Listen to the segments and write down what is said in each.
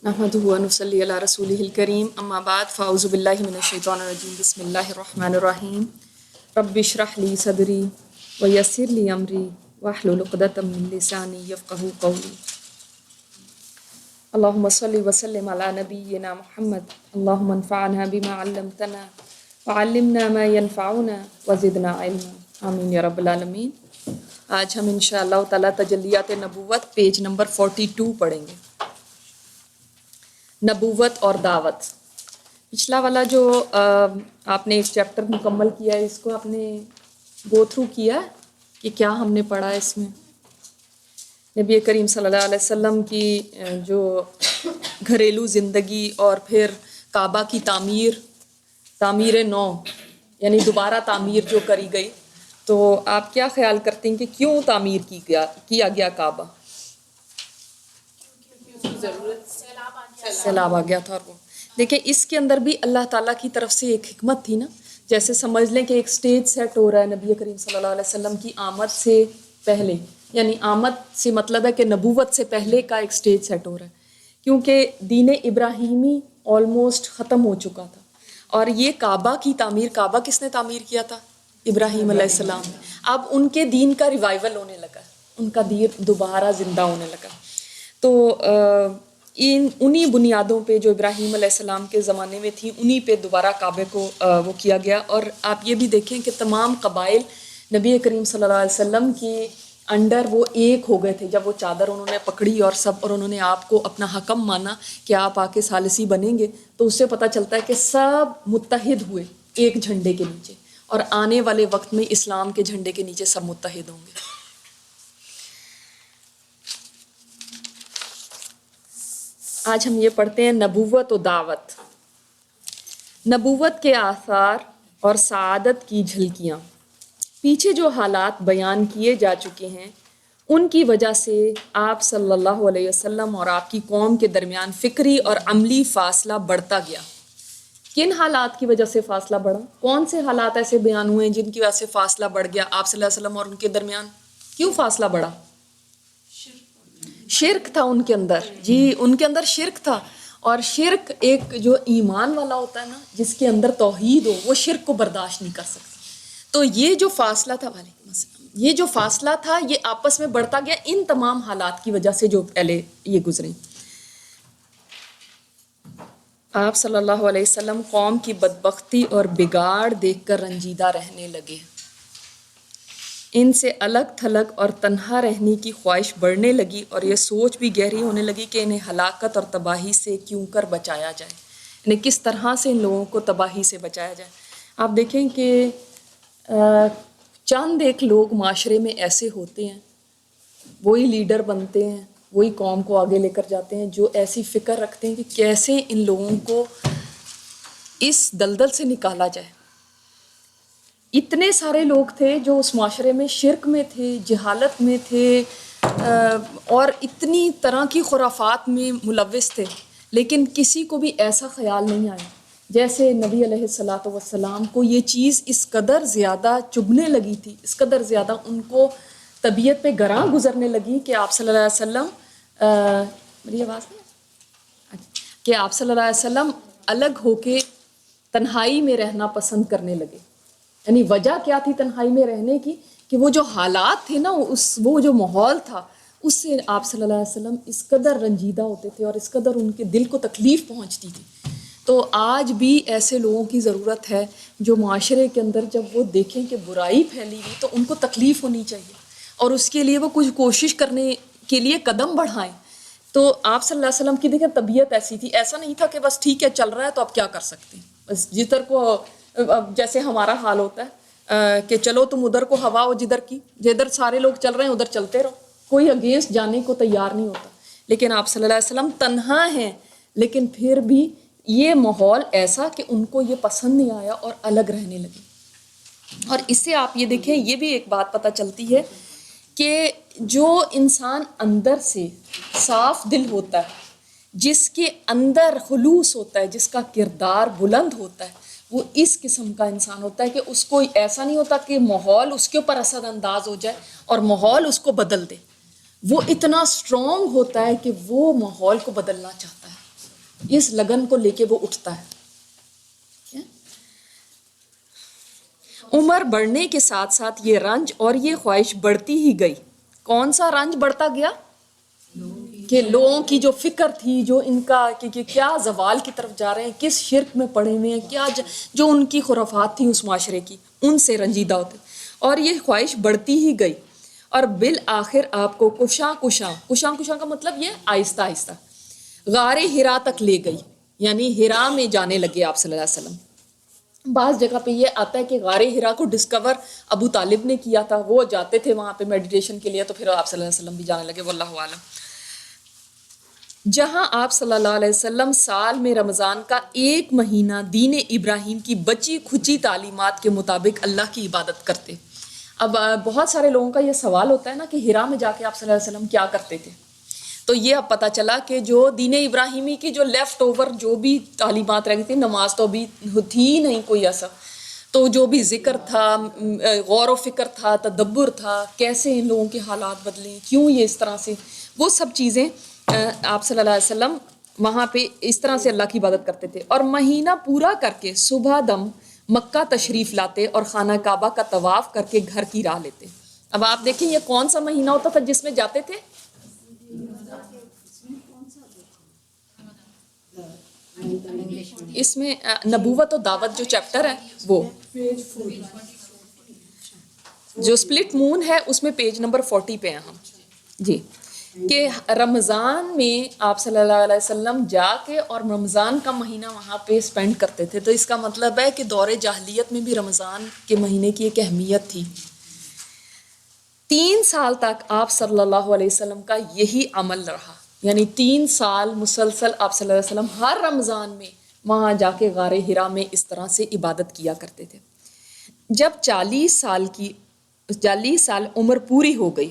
نحمدہ و نصلی علی رسولہ الکریم اما بعد فاعوذ باللہ من الشیطان الرجیم بسم اللہ الرحمن الرحیم رب اشرح لی صدری ویسر لی امری واحلل عقدۃ من لسانی یفقہوا قولی اللہم صلی وسلم علی نبینا محمد اللہم انفعنا بما علمتنا وعلمنا ما ينفعنا وزدنا علما آمین یا رب العالمین۔ آج ہم انشاءاللہ تعالیٰ تجلیات نبوت پیج نمبر 42 پڑھیں گے، نبوت اور دعوت۔ پچھلا والا جو آپ نے ایک چیپٹر مکمل کیا ہے، اس کو آپ نے گو تھرو کیا کہ کیا ہم نے پڑھا ہے اس میں؟ نبی کریم صلی اللہ علیہ وسلم کی جو گھریلو زندگی اور پھر کعبہ کی تعمیر نو یعنی دوبارہ تعمیر جو کری گئی، تو آپ کیا خیال کرتے ہیں کہ کیوں تعمیر کیا گیا کعبہ؟ سیلاب آ گیا تھا۔ اور وہ دیکھیں اس کے اندر بھی اللہ تعالیٰ کی طرف سے ایک حکمت تھی نا، جیسے سمجھ لیں کہ ایک سٹیج سیٹ ہو رہا ہے نبی کریم صلی اللہ علیہ وسلم کی آمد سے پہلے، یعنی آمد سے مطلب ہے کہ نبوت سے پہلے کا ایک سٹیج سیٹ ہو رہا ہے، کیونکہ دین ابراہیمی آلموسٹ ختم ہو چکا تھا، اور یہ کعبہ کی تعمیر، کعبہ کس نے تعمیر کیا تھا؟ ابراہیم علیہ السلام نے۔ اب ان کے دین کا ریوائول ہونے لگا، ان کا دین دوبارہ زندہ ہونے لگا، تو انہی بنیادوں پہ جو ابراہیم علیہ السلام کے زمانے میں تھی، انہی پہ دوبارہ کعبے کو وہ کیا گیا۔ اور آپ یہ بھی دیکھیں کہ تمام قبائل نبی کریم صلی اللہ علیہ وسلم کے انڈر وہ ایک ہو گئے تھے جب وہ چادر انہوں نے پکڑی اور انہوں نے آپ کو اپنا حکم مانا کہ آپ آ کے ثالثی بنیں گے، تو اس سے پتہ چلتا ہے کہ سب متحد ہوئے ایک جھنڈے کے نیچے، اور آنے والے وقت میں اسلام کے جھنڈے کے نیچے سب متحد ہوں گے۔ آج ہم یہ پڑھتے ہیں نبوت و دعوت۔ نبوت کے آثار اور سعادت کی جھلکیاں۔ پیچھے جو حالات بیان کیے جا چکے ہیں، ان کی وجہ سے آپ صلی اللہ علیہ وسلم اور آپ کی قوم کے درمیان فکری اور عملی فاصلہ بڑھتا گیا۔ کن حالات کی وجہ سے فاصلہ بڑھا؟ کون سے حالات ایسے بیان ہوئے ہیں جن کی وجہ سے فاصلہ بڑھ گیا آپ صلی اللہ علیہ وسلم اور ان کے درمیان؟ کیوں فاصلہ بڑھا؟ شرک تھا ان کے اندر، جی ان کے اندر شرک تھا، اور شرک ایک جو ایمان والا ہوتا ہے نا، جس کے اندر توحید ہو، وہ شرک کو برداشت نہیں کر سکتا۔ تو یہ جو فاصلہ تھا، وعلیکم السلام، یہ جو فاصلہ تھا یہ آپس میں بڑھتا گیا ان تمام حالات کی وجہ سے جو پہلے یہ گزرے۔ آپ صلی اللہ علیہ وسلم قوم کی بدبختی اور بگاڑ دیکھ کر رنجیدہ رہنے لگے، ان سے الگ تھلگ اور تنہا رہنے کی خواہش بڑھنے لگی، اور یہ سوچ بھی گہری ہونے لگی کہ انہیں ہلاکت اور تباہی سے کیوں کر بچایا جائے، یعنی کس طرح سے ان لوگوں کو تباہی سے بچایا جائے۔ آپ دیکھیں کہ چند ایک لوگ معاشرے میں ایسے ہوتے ہیں، وہی لیڈر بنتے ہیں، وہی قوم کو آگے لے کر جاتے ہیں، جو ایسی فکر رکھتے ہیں کہ کیسے ان لوگوں کو اس دلدل سے نکالا جائے۔ اتنے سارے لوگ تھے جو اس معاشرے میں شرک میں تھے، جہالت میں تھے، اور اتنی طرح کی خرافات میں ملوث تھے، لیکن کسی کو بھی ایسا خیال نہیں آیا۔ جیسے نبی علیہ الصلاۃ والسلام کو یہ چیز اس قدر زیادہ چبھنے لگی تھی، اس قدر زیادہ ان کو طبیعت پہ گراں گزرنے لگی کہ آپ صلی اللہ علیہ وسلم میری آواز نہیں، کہ آپ صلی اللہ علیہ وسلم الگ ہو کے تنہائی میں رہنا پسند کرنے لگے۔ یعنی وجہ کیا تھی تنہائی میں رہنے کی؟ کہ وہ جو حالات تھے نا، وہ جو ماحول تھا، اس سے آپ صلی اللہ علیہ وسلم اس قدر رنجیدہ ہوتے تھے اور اس قدر ان کے دل کو تکلیف پہنچتی تھی۔ تو آج بھی ایسے لوگوں کی ضرورت ہے جو معاشرے کے اندر جب وہ دیکھیں کہ برائی پھیلی ہوئی تو ان کو تکلیف ہونی چاہیے، اور اس کے لیے وہ کچھ کوشش کرنے کے لیے قدم بڑھائیں۔ تو آپ صلی اللہ علیہ وسلم کی دیکھیں طبیعت ایسی تھی، ایسا نہیں تھا کہ بس ٹھیک ہے چل رہا ہے تو اب کیا کر سکتے ہیں، بس جدھر کو جیسے ہمارا حال ہوتا ہے کہ چلو تم ادھر کو ہوا ہو جدھر سارے لوگ چل رہے ہیں ادھر چلتے رہو، کوئی اگینسٹ جانے کو تیار نہیں ہوتا۔ لیکن آپ صلی اللہ علیہ وسلم تنہا ہیں، لیکن پھر بھی یہ ماحول ایسا کہ ان کو یہ پسند نہیں آیا اور الگ رہنے لگے۔ اور اس سے آپ یہ دیکھیں، یہ بھی ایک بات پتہ چلتی ہے کہ جو انسان اندر سے صاف دل ہوتا ہے، جس کے اندر خلوص ہوتا ہے، جس کا کردار بلند ہوتا ہے، وہ اس قسم کا انسان ہوتا ہے کہ اس کو ایسا نہیں ہوتا کہ ماحول اس کے اوپر اثر انداز ہو جائے اور ماحول اس کو بدل دے۔ وہ اتنا اسٹرانگ ہوتا ہے کہ وہ ماحول کو بدلنا چاہتا ہے، اس لگن کو لے کے وہ اٹھتا ہے. عمر بڑھنے کے ساتھ ساتھ یہ رنج اور یہ خواہش بڑھتی ہی گئی. کون سا رنج بڑھتا گیا؟ کہ لوگوں کی جو فکر تھی، جو ان کا کہ کیا زوال کی طرف جا رہے ہیں، کس شرک میں پڑے ہوئے ہیں، کیا جو ان کی خرافات تھیں اس معاشرے کی، ان سے رنجیدہ ہوتے، اور یہ خواہش بڑھتی ہی گئی. اور بالآخر آپ کو کشاں کا مطلب یہ آہستہ آہستہ غار ہرا تک لے گئی، یعنی ہرا میں جانے لگے آپ صلی اللہ علیہ وسلم. بعض جگہ پہ یہ آتا ہے کہ غار ہرا کو ڈسکور ابو طالب نے کیا تھا، وہ جاتے تھے وہاں پہ میڈیٹیشن کے لیے، تو پھر آپ صلی اللہ علیہ وسلم بھی جانے لگے، واللہ عالم. جہاں آپ صلی اللہ علیہ وسلم سال میں رمضان کا ایک مہینہ دین ابراہیم کی بچی کھچی تعلیمات کے مطابق اللہ کی عبادت کرتے. اب بہت سارے لوگوں کا یہ سوال ہوتا ہے نا کہ ہرا میں جا کے آپ صلی اللہ علیہ وسلم کیا کرتے تھے. تو یہ اب پتہ چلا کہ جو دین ابراہیمی کی جو لیفٹ اوور جو بھی تعلیمات رہ گئی تھی، نماز تو ابھی تھی ہی نہیں کوئی ایسا، تو جو بھی ذکر تھا، غور و فکر تھا، تدبر تھا، کیسے ان لوگوں کے حالات بدلیں، کیوں یہ اس طرح سے، وہ سب چیزیں آپ صلی اللہ علیہ وسلم وہاں پہ اس طرح سے اللہ کی عبادت کرتے تھے. اور مہینہ پورا کر کے صبح دم مکہ تشریف لاتے اور خانہ کعبہ کا طواف کر کے گھر کی راہ لیتے. اب آپ دیکھیں یہ کون سا مہینہ ہوتا تھا جس میں جاتے تھے؟ اس میں نبوت و دعوت جو چیپٹر ہے، وہ جو سپلٹ مون ہے اس میں پیج نمبر 40 پہ ہیں ہم جی، کہ رمضان میں آپ صلی اللہ علیہ وسلم جا کے اور رمضان کا مہینہ وہاں پہ اسپینڈ کرتے تھے. تو اس کا مطلب ہے کہ دور جاہلیت میں بھی رمضان کے مہینے کی ایک اہمیت تھی. 3 سال تک آپ صلی اللہ علیہ وسلم کا یہی عمل رہا، یعنی 3 سال مسلسل آپ صلی اللہ علیہ وسلم ہر رمضان میں وہاں جا کے غار ہرا میں اس طرح سے عبادت کیا کرتے تھے. جب 40 سال عمر پوری ہو گئی،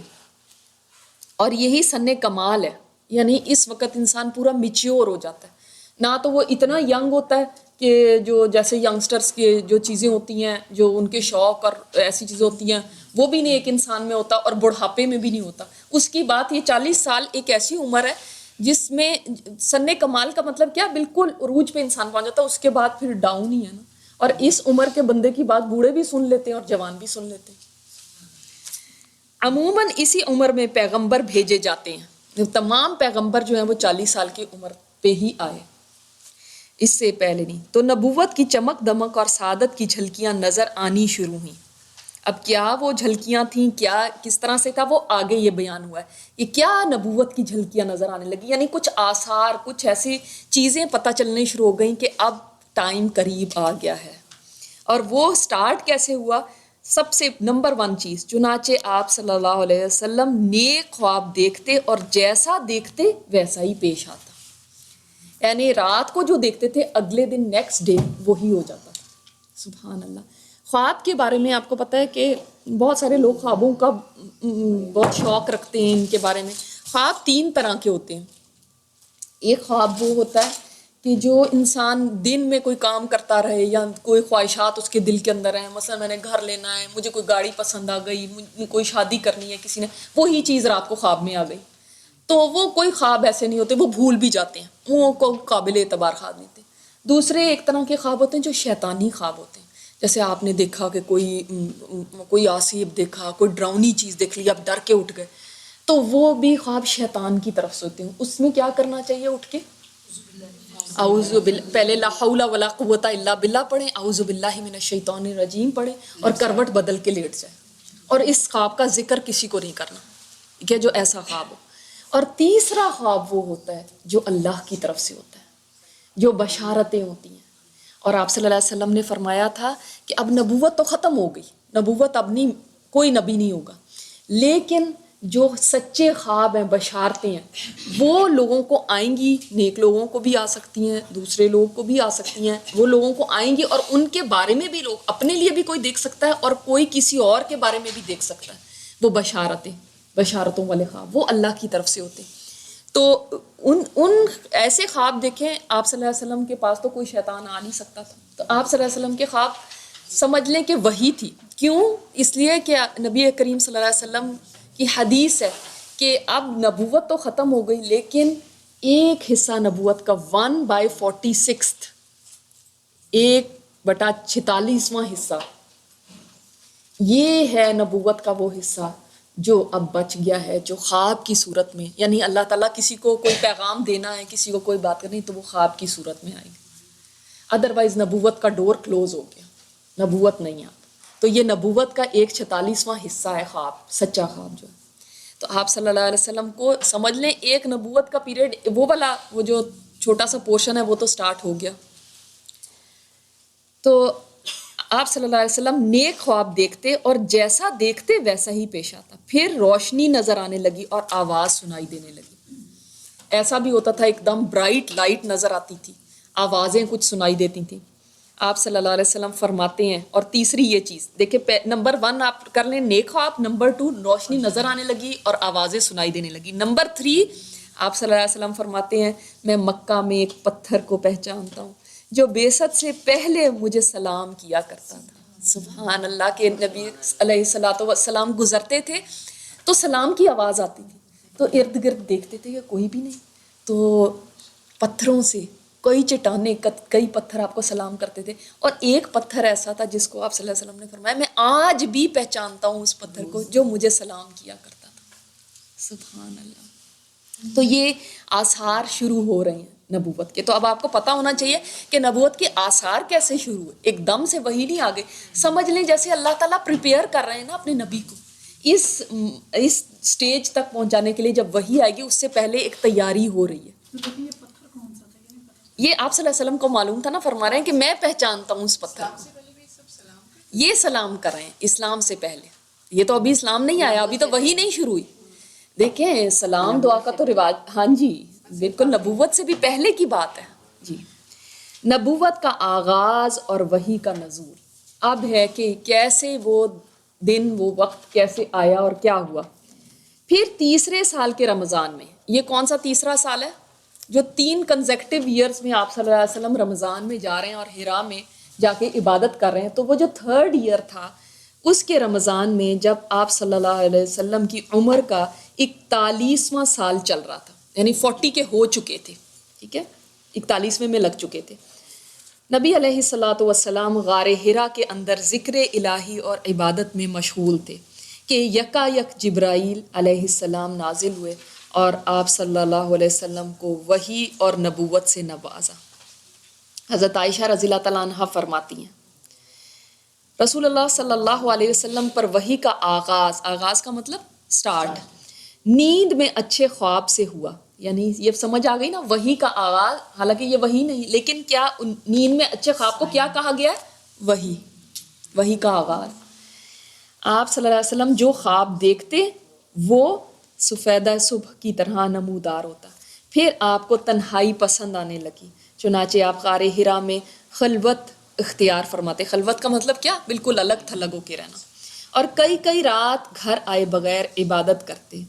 اور یہی سن کمال ہے، یعنی اس وقت انسان پورا میچیور ہو جاتا ہے. نہ تو وہ اتنا ینگ ہوتا ہے کہ جو جیسے ینگسٹرز کے جو چیزیں ہوتی ہیں، جو ان کے شوق اور ایسی چیزیں ہوتی ہیں، وہ بھی نہیں ایک انسان میں ہوتا، اور بڑھاپے میں بھی نہیں ہوتا. اس کی بات یہ 40 سال ایک ایسی عمر ہے جس میں سن کمال کا مطلب کیا، بالکل عروج پہ انسان پہنچ جاتا ہے، اس کے بعد پھر ڈاؤن ہی ہے نا. اور اس عمر کے بندے کی بات بوڑھے بھی سن لیتے ہیں اور جوان بھی سن لیتے ہیں. عموماً اسی عمر میں پیغمبر بھیجے جاتے ہیں. تمام پیغمبر جو ہیں وہ 40 سال کی عمر پہ ہی آئے، اس سے پہلے نہیں. تو نبوت کی چمک دمک اور سعادت کی جھلکیاں نظر آنی شروع ہوئیں. اب کیا وہ جھلکیاں تھیں، کیا کس طرح سے تھا، وہ آگے یہ بیان ہوا ہے. یہ کیا نبوت کی جھلکیاں نظر آنے لگی، یعنی کچھ آثار، کچھ ایسی چیزیں پتہ چلنے شروع ہو گئیں کہ اب ٹائم قریب آ گیا ہے. اور وہ سٹارٹ کیسے ہوا؟ سب سے نمبر 1 چیز، چنانچہ آپ صلی اللہ علیہ وسلم نیک خواب دیکھتے اور جیسا دیکھتے ویسا ہی پیش آتا. یعنی رات کو جو دیکھتے تھے اگلے دن نیکسٹ ڈے وہی ہو جاتا تھا. سبحان اللہ. خواب کے بارے میں آپ کو پتہ ہے کہ بہت سارے لوگ خوابوں کا بہت شوق رکھتے ہیں. ان کے بارے میں خواب 3 طرح کے ہوتے ہیں. ایک خواب وہ ہوتا ہے کہ جو انسان دن میں کوئی کام کرتا رہے یا کوئی خواہشات اس کے دل کے اندر ہیں، مثلا میں نے گھر لینا ہے، مجھے کوئی گاڑی پسند آ گئی، کوئی شادی کرنی ہے کسی نے، وہی چیز رات کو خواب میں آ گئی. تو وہ کوئی خواب ایسے نہیں ہوتے، وہ بھول بھی جاتے ہیں، وہ قابل اعتبار خواب نہیں ہوتے. دوسرے ایک طرح کے خواب ہوتے ہیں جو شیطانی خواب ہوتے ہیں. جیسے آپ نے دیکھا کہ کوئی آصیب دیکھا، کوئی ڈراؤنی چیز دیکھ لی، آپ ڈر کے اٹھ گئے، تو وہ بھی خواب شیطان کی طرف سے ہوتے ہیں. اس میں کیا کرنا چاہیے؟ اٹھ کے اعوذ باللہ، پہلے لا حول ولا قوت الا باللہ پڑھیں، اعوذ باللہ من الشیطان الرجیم پڑھیں، اور کروٹ بدل کے لیٹ جائیں. اور اس خواب کا ذکر کسی کو نہیں کرنا کہ جو ایسا خواب ہو. اور تیسرا خواب وہ ہوتا ہے جو اللہ کی طرف سے ہوتا ہے، جو بشارتیں ہوتی ہیں. اور آپ صلی اللہ علیہ وسلم نے فرمایا تھا کہ اب نبوت تو ختم ہو گئی، نبوت اب نہیں، کوئی نبی نہیں ہوگا، لیکن جو سچے خواب ہیں، بشارتیں ہیں، وہ لوگوں کو آئیں گی. نیک لوگوں کو بھی آ سکتی ہیں، دوسرے لوگوں کو بھی آ سکتی ہیں. وہ لوگوں کو آئیں گی اور ان کے بارے میں بھی لوگ اپنے لیے بھی کوئی دیکھ سکتا ہے اور کوئی کسی اور کے بارے میں بھی دیکھ سکتا ہے. وہ بشارتوں والے خواب وہ اللہ کی طرف سے ہوتے ہیں. تو ان ایسے خواب دیکھیں، آپ صلی اللہ علیہ وسلم کے پاس تو کوئی شیطان آ نہیں سکتا تھا. تو آپ صلی اللہ علیہ وسلم کے خواب سمجھ لیں کہ وہی تھی. کیوں؟ اس لیے کہ نبی کریم صلی اللہ علیہ وسلم کی حدیث ہے کہ اب نبوت تو ختم ہو گئی، لیکن ایک حصہ نبوت کا 1/46 1/46واں حصہ یہ ہے نبوت کا وہ حصہ جو اب بچ گیا ہے، جو خواب کی صورت میں، یعنی اللہ تعالیٰ کسی کو کوئی پیغام دینا ہے، کسی کو کوئی بات کرنی تو وہ خواب کی صورت میں آئے گی. ادروائز نبوت کا ڈور کلوز ہو گیا، نبوت نہیں آتا. تو یہ نبوت کا 1/46واں حصہ ہے خواب، سچا خواب جو ہے. تو آپ صلی اللہ علیہ وسلم کو سمجھ لیں ایک نبوت کا پیریڈ وہ جو چھوٹا سا پورشن ہے وہ تو سٹارٹ ہو گیا. تو آپ صلی اللہ علیہ وسلم نیک خواب دیکھتے اور جیسا دیکھتے ویسا ہی پیش آتا. پھر روشنی نظر آنے لگی اور آواز سنائی دینے لگی. ایسا بھی ہوتا تھا ایک دم برائٹ لائٹ نظر آتی تھی، آوازیں کچھ سنائی دیتی تھیں. آپ صلی اللہ علیہ وسلم فرماتے ہیں، اور تیسری یہ چیز دیکھیں، نمبر 1 آپ کر لیں نیک خواب، نمبر 2 روشنی نظر آنے لگی اور آوازیں سنائی دینے لگی، نمبر 3 آپ صلی اللہ علیہ وسلم فرماتے ہیں میں مکہ میں ایک پتھر کو پہچانتا ہوں جو بیست سے پہلے مجھے سلام کیا کرتا تھا. سبحان اللہ کے نبی علیہ الصلوۃ والسلام گزرتے تھے تو سلام کی آواز آتی تھی، تو ارد گرد دیکھتے تھے کہ کوئی بھی نہیں، تو پتھروں سے کئی چٹانیں کئی پتھر آپ کو سلام کرتے تھے، اور ایک پتھر ایسا تھا جس کو آپ صلی اللہ علیہ وسلم نے فرمایا میں آج بھی پہچانتا ہوں اس پتھر کو جو مجھے سلام کیا کرتا تھا. سبحان اللہ. تو یہ آثار شروع ہو رہے ہیں نبوت کے. تو اب آپ کو پتہ ہونا چاہیے کہ نبوت کے آثار کیسے شروع ہوئے. ایک دم سے وہی نہیں آگے. سمجھ لیں جیسے اللہ تعالیٰ پریپیئر کر رہے ہیں نا اپنے نبی کو اس سٹیج تک پہنچانے کے لیے. جب وہی آئے گی اس سے پہلے ایک تیاری ہو رہی ہے. یہ آپ صلی اللہ علیہ وسلم کو معلوم تھا نا، فرما رہے ہیں کہ میں پہچانتا ہوں اس پتھر کو. یہ سلام کر رہے ہیں اسلام سے پہلے. یہ تو ابھی اسلام نہیں آیا، ابھی تو وہی نہیں شروع ہوئی. دیکھیں سلام دعا کا تو رواج، ہاں جی بالکل نبوت سے بھی پہلے کی بات ہے. جی نبوت کا آغاز اور وحی کا نزول اب ہے کہ کیسے وہ دن وہ وقت کیسے آیا اور کیا ہوا. پھر تیسرے سال کے رمضان میں، یہ کون سا تیسرا سال ہے جو 3 کنزیکٹیو ایئرز میں آپ صلی اللہ علیہ وسلم رمضان میں جا رہے ہیں اور حرا میں جا کے عبادت کر رہے ہیں. تو وہ جو 3rd ایئر تھا اس کے رمضان میں جب آپ صلی اللہ علیہ وسلم کی عمر کا 41واں سال چل رہا تھا، یعنی 40 کے ہو چکے تھے، ٹھیک ہے، 41ویں میں لگ چکے تھے. نبی علیہ الصلوۃ والسلام غار حرا کے اندر ذکر الہی اور عبادت میں مشغول تھے کہ یکا یک جبرائیل علیہ السلام نازل ہوئے اور آپ صلی اللہ علیہ وسلم کو وحی اور نبوت سے نوازا. حضرت عائشہ رضی اللہ تعالیٰ عنہ فرماتی ہیں رسول اللہ صلی اللہ علیہ وسلم پر وحی کا آغاز کا مطلب سٹارٹ نیند میں اچھے خواب سے ہوا. یعنی یہ سمجھ آ گئی نا، وحی کا آغاز، حالانکہ یہ وحی نہیں لیکن کیا نیند میں اچھے خواب کو کیا کہا گیا ہے؟ وحی کا آغاز. آپ صلی اللہ علیہ وسلم جو خواب دیکھتے وہ سفیدہ صبح کی طرح نمودار ہوتا. پھر آپ کو تنہائی پسند آنے لگی، چنانچہ آپ غار حرا میں خلوت اختیار فرماتے. خلوت کا مطلب کیا؟ بالکل الگ تھلگ ہو کے رہنا. اور کئی رات گھر آئے بغیر عبادت کرتے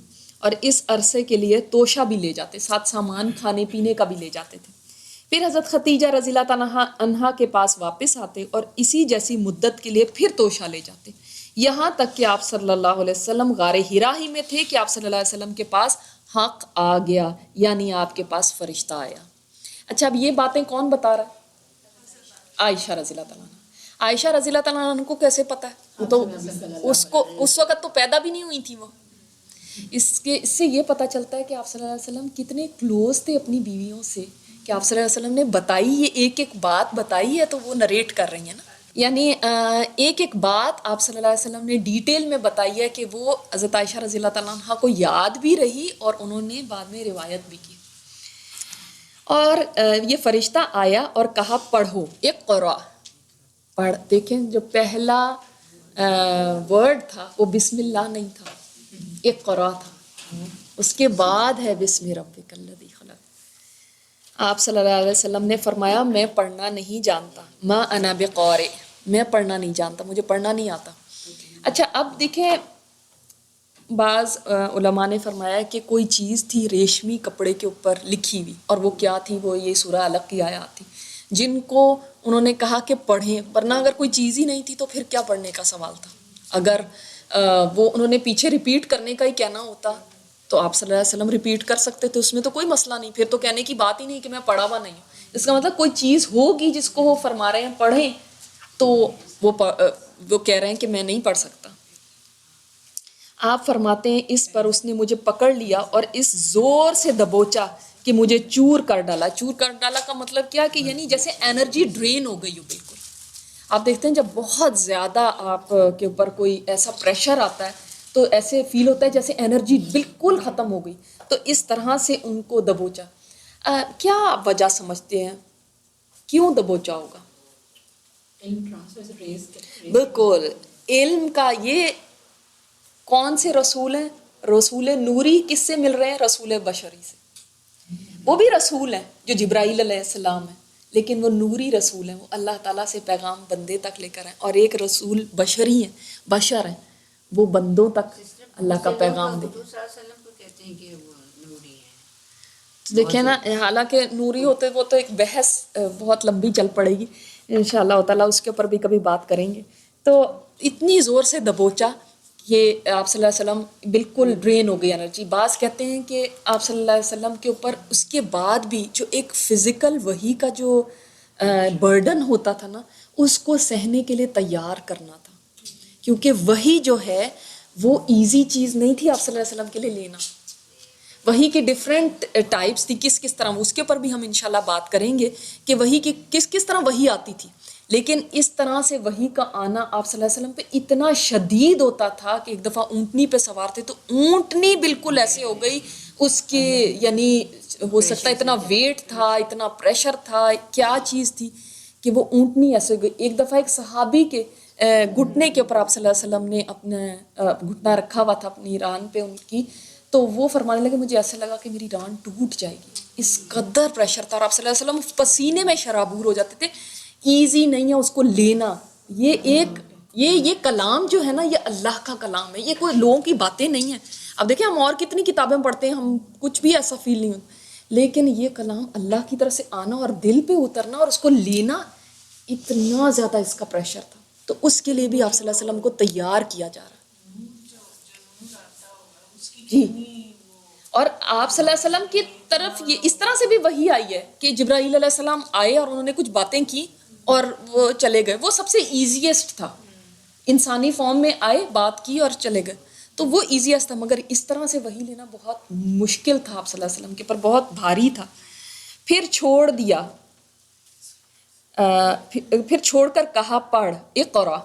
اور اس عرصے کے لیے توشہ بھی لے جاتے، ساتھ سامان کھانے پینے کا بھی لے جاتے تھے. پھر حضرت ختیجہ رضی اللہ تعالیٰ عنہا کے پاس واپس آتے اور اسی جیسی مدت کے لیے پھر توشہ لے جاتے، یہاں تک کہ آپ صلی اللہ علیہ وسلم غار حرا ہی میں تھے کہ آپ صلی اللہ علیہ وسلم کے پاس حق آ گیا، یعنی آپ کے پاس فرشتہ آیا. اچھا اب یہ باتیں کون بتا رہا ہے؟ عائشہ رضی اللہ تعالیٰ عنہ. عائشہ رضی اللہ تعالیٰ عنہ کو کیسے پتہ ہے؟ وہ تو اس کو اس وقت تو پیدا بھی نہیں ہوئی تھی. وہ اس سے یہ پتہ چلتا ہے کہ آپ صلی اللہ علیہ وسلم کتنے کلوز تھے اپنی بیویوں سے کہ آپ صلی اللہ علیہ وسلم نے بتائی، یہ ایک بات بتائی ہے تو وہ نریٹ کر رہی ہیں نا. یعنی ایک بات آپ صلی اللہ علیہ وسلم نے ڈیٹیل میں بتائی ہے کہ وہ حضرت عائشہ رضی اللہ تعالیٰ عنہ کو یاد بھی رہی اور انہوں نے بعد میں روایت بھی کی. اور یہ فرشتہ آیا اور کہا پڑھو، اقرا، پڑھ. دیکھیں جو پہلا ورڈ تھا وہ بسم اللہ نہیں تھا، اقرا تھا. اس کے بعد ہے بسم ربک الذی خلق. آپ صلی اللہ علیہ وسلم نے فرمایا میں پڑھنا نہیں جانتا، ما انا بقارئ، میں پڑھنا نہیں جانتا، مجھے پڑھنا نہیں آتا. اچھا اب دیکھیں بعض علماء نے فرمایا کہ کوئی چیز تھی ریشمی کپڑے کے اوپر لکھی ہوئی، اور وہ کیا تھی؟ وہ یہ سورہ علق کی آیات تھی جن کو انہوں نے کہا کہ پڑھیں، ورنہ اگر کوئی چیز ہی نہیں تھی تو پھر کیا پڑھنے کا سوال تھا. اگر وہ انہوں نے پیچھے ریپیٹ کرنے کا ہی کہنا ہوتا تو آپ صلی اللہ علیہ وسلم ریپیٹ کر سکتے تھے، اس میں تو کوئی مسئلہ نہیں، پھر تو کہنے کی بات ہی نہیں کہ میں پڑھا ہوا نہیں ہوں. اس کا مطلب کوئی چیز ہوگی جس کو وہ فرما رہے ہیں پڑھیں، تو وہ کہہ رہے ہیں کہ میں نہیں پڑھ سکتا. آپ فرماتے ہیں اس پر اس نے مجھے پکڑ لیا اور اس زور سے دبوچا کہ مجھے چور کر ڈالا. چور کر ڈالا کا مطلب کیا کہ یعنی جیسے انرجی ڈرین ہو گئی ہو بالکل. آپ دیکھتے ہیں جب بہت زیادہ آپ کے اوپر کوئی ایسا پریشر آتا ہے تو ایسے فیل ہوتا ہے جیسے انرجی بالکل ختم ہو گئی. تو اس طرح سے ان کو دبوچا. کیا آپ وجہ سمجھتے ہیں کیوں دبوچا ہوگا؟ بالکل علم کا. یہ کون سے رسول ہیں؟ رسول نوری کس سے مل رہے ہیں؟ رسول بشری سے. وہ بھی رسول ہیں جو جبرائیل علیہ السلام ہیں، لیکن وہ نوری رسول ہیں، وہ اللہ تعالیٰ سے پیغام بندے تک لے کر ہیں. اور ایک رسول بشری ہیں، بشر ہیں، وہ بندوں تک اللہ کا پیغام دیں. دیکھیں نا، حالانکہ نوری ہوتے وہ تو ایک بحث بہت لمبی چل پڑے گی، انشاءاللہ تعالیٰ اس کے اوپر بھی کبھی بات کریں گے. تو اتنی زور سے دبوچا کہ آپ صلی اللہ علیہ وسلم بالکل ڈرین ہو گئی انرجی. بعض کہتے ہیں کہ آپ صلی اللہ علیہ وسلم کے اوپر اس کے بعد بھی جو ایک فزیکل وحی کا جو برڈن ہوتا تھا نا، اس کو سہنے کے لیے تیار کرنا تھا، کیونکہ وحی جو ہے وہ ایزی چیز نہیں تھی آپ صلی اللہ علیہ وسلم کے لیے لینا. وحی کی ڈفرینٹ ٹائپس تھی، کس طرح، اس کے اوپر بھی ہم انشاءاللہ بات کریں گے کہ وحی کی کس طرح وحی آتی تھی. لیکن اس طرح سے وحی کا آنا آپ صلی اللہ علیہ وسلم پہ اتنا شدید ہوتا تھا کہ ایک دفعہ اونٹنی پہ سوار تھے تو اونٹنی بالکل ایسے ہو گئی اس کے، یعنی ہو سکتا ہے اتنا ویٹ تھا، اتنا پریشر تھا، کیا چیز تھی کہ وہ اونٹنی ایسے ہو گئی. ایک دفعہ ایک صحابی کے گھٹنے کے اوپر آپ صلی اللہ علیہ وسلم نے اپنا گھٹنا رکھا ہوا تھا اپنی ران پہ ان کی، تو وہ فرمانے لگے مجھے ایسا لگا کہ میری ران ٹوٹ جائے گی، اس قدر پریشر تھا. اور آپ صلی اللہ علیہ وسلم پسینے میں شرابور ہو جاتے تھے. ایزی نہیں ہے اس کو لینا. یہ کلام جو ہے نا، یہ اللہ کا کلام ہے، یہ کوئی لوگوں کی باتیں نہیں ہیں. اب دیکھیں ہم اور کتنی کتابیں پڑھتے ہیں، ہم کچھ بھی ایسا فیل نہیں ہوتا، لیکن یہ کلام اللہ کی طرف سے آنا اور دل پہ اترنا اور اس کو لینا، اتنا زیادہ اس کا پریشر تھا. تو اس کے لیے بھی آپ صلی اللہ علیہ وسلم کو تیار کیا جا رہا ہے. جی. اور آپ صلی اللہ علیہ وسلم کی طرف یہ اس طرح سے بھی وحی آئی ہے کہ جبرائیل علیہ السلام آئے اور انہوں نے کچھ باتیں کی اور وہ چلے گئے. وہ سب سے ایزیسٹ تھا، انسانی فارم میں آئے، بات کی اور چلے گئے، تو وہ ایزیسٹ تھا. مگر اس طرح سے وحی لینا بہت مشکل تھا آپ صلی اللہ علیہ وسلم کے اوپر، بہت بھاری تھا. پھر چھوڑ دیا، پھر چھوڑ کر کہا پڑھ اقرا.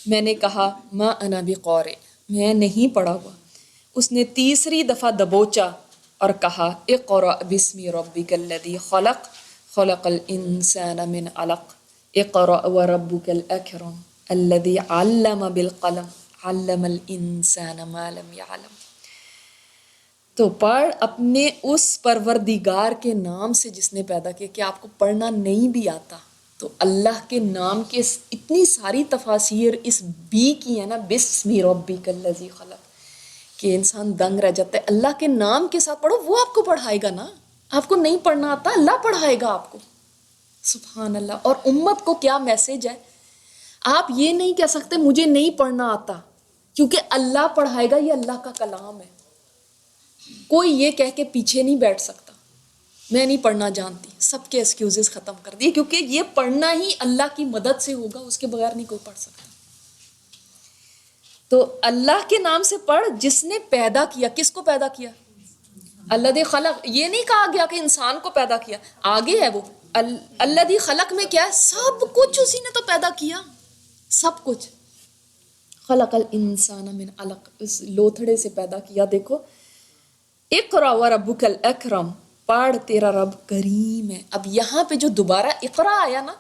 میں نے کہا ما انا بقارئ، میں نہیں پڑھا ہوا. اس نے تیسری دفعہ دبوچا اور کہا اقرأ بسم ربک الذی خلق خلق الانسان من علق اقرأ وربک الاکرم الذی علم بالقلم علم الانسان ما لم يعلم. تو پڑھ اپنے اس پروردگار کے نام سے جس نے پیدا کیا. کہ آپ کو پڑھنا نہیں بھی آتا تو اللہ کے نام کے اتنی ساری تفاسیر اس بی کی ہے نا، بسم ربک الذی خلق، کہ انسان دنگ رہ جاتا ہے. اللہ کے نام کے ساتھ پڑھو، وہ آپ کو پڑھائے گا نا. آپ کو نہیں پڑھنا آتا، اللہ پڑھائے گا آپ کو. سبحان اللہ. اور امت کو کیا میسج ہے، آپ یہ نہیں کہہ سکتے مجھے نہیں پڑھنا آتا، کیونکہ اللہ پڑھائے گا، یہ اللہ کا کلام ہے. کوئی یہ کہہ کے پیچھے نہیں بیٹھ سکتا میں نہیں پڑھنا جانتی. سب کے ایکسکیوزز ختم کر دیے، کیونکہ یہ پڑھنا ہی اللہ کی مدد سے ہوگا، اس کے بغیر نہیں کوئی پڑھ سکتا. تو اللہ کے نام سے پڑھ جس نے پیدا کیا. کس کو پیدا کیا؟ الذی خلق. یہ نہیں کہا گیا کہ انسان کو پیدا کیا، آگے ہے وہ الذی خلق میں کیا ہے، سب کچھ اسی نے تو پیدا کیا، سب کچھ. خلق الانسان من علق، اس لوتھڑے سے پیدا کیا. دیکھو اقرا وربک الاکرم، پڑھ تیرا رب کریم ہے. اب یہاں پہ جو دوبارہ اقرا آیا نا،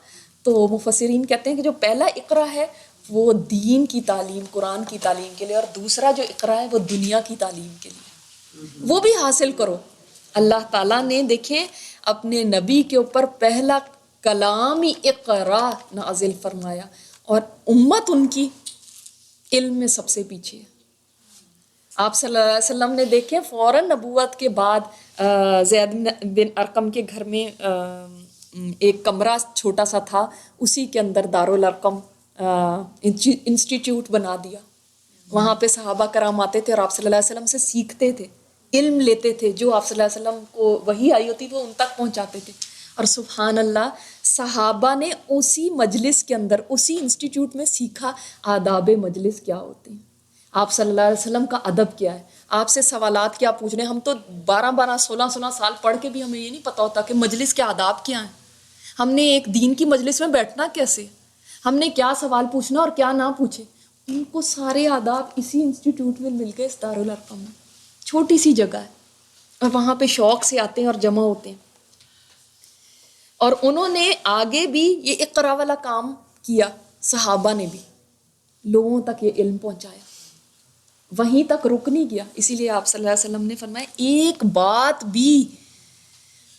تو مفسرین کہتے ہیں کہ جو پہلا اقرا ہے وہ دین کی تعلیم، قرآن کی تعلیم کے لیے، اور دوسرا جو اقرا ہے وہ دنیا کی تعلیم کے لیے، وہ بھی حاصل کرو. اللہ تعالیٰ نے دیکھیں اپنے نبی کے اوپر پہلا کلام ہی اقرا نازل فرمایا، اور امت ان کی علم میں سب سے پیچھے ہے. آپ صلی اللہ علیہ وسلم نے دیکھیں فوراً نبوت کے بعد زید بن ارقم کے گھر میں ایک کمرہ چھوٹا سا تھا، اسی کے اندر دارالارقم انسٹیٹیوٹ بنا دیا. وہاں پہ صحابہ کرام آتے تھے اور آپ صلی اللہ علیہ وسلم سے سیکھتے تھے. علم لیتے تھے، جو آپ صلی اللہ علیہ وسلم کو وحی آئی ہوتی وہ ان تک پہنچاتے تھے. اور سبحان اللہ صحابہ نے اسی مجلس کے اندر، اسی انسٹیٹیوٹ میں سیکھا آداب مجلس کیا ہوتے ہیں، آپ صلی اللہ علیہ وسلم کا ادب کیا ہے، آپ سے سوالات کیا پوچھنے. ہم تو 12 سال پڑھ کے بھی ہمیں یہ نہیں پتہ ہوتا کہ مجلس کے آداب کیا ہیں. ہم نے ایک دین کی مجلس میں بیٹھنا کیسے، ہم نے کیا سوال پوچھنا اور کیا نہ پوچھے. ان کو سارے آداب اسی انسٹیٹیوٹ میں مل گئے، اس دارالارقم میں. چھوٹی سی جگہ ہے اور وہاں پہ شوق سے آتے ہیں اور جمع ہوتے ہیں. اور انہوں نے آگے بھی یہ اقرا والا کام کیا، صحابہ نے بھی لوگوں تک یہ علم پہنچایا، وہیں تک رک نہیں گیا. اسی لیے آپ صلی اللہ علیہ وسلم نے فرمایا ایک بات بھی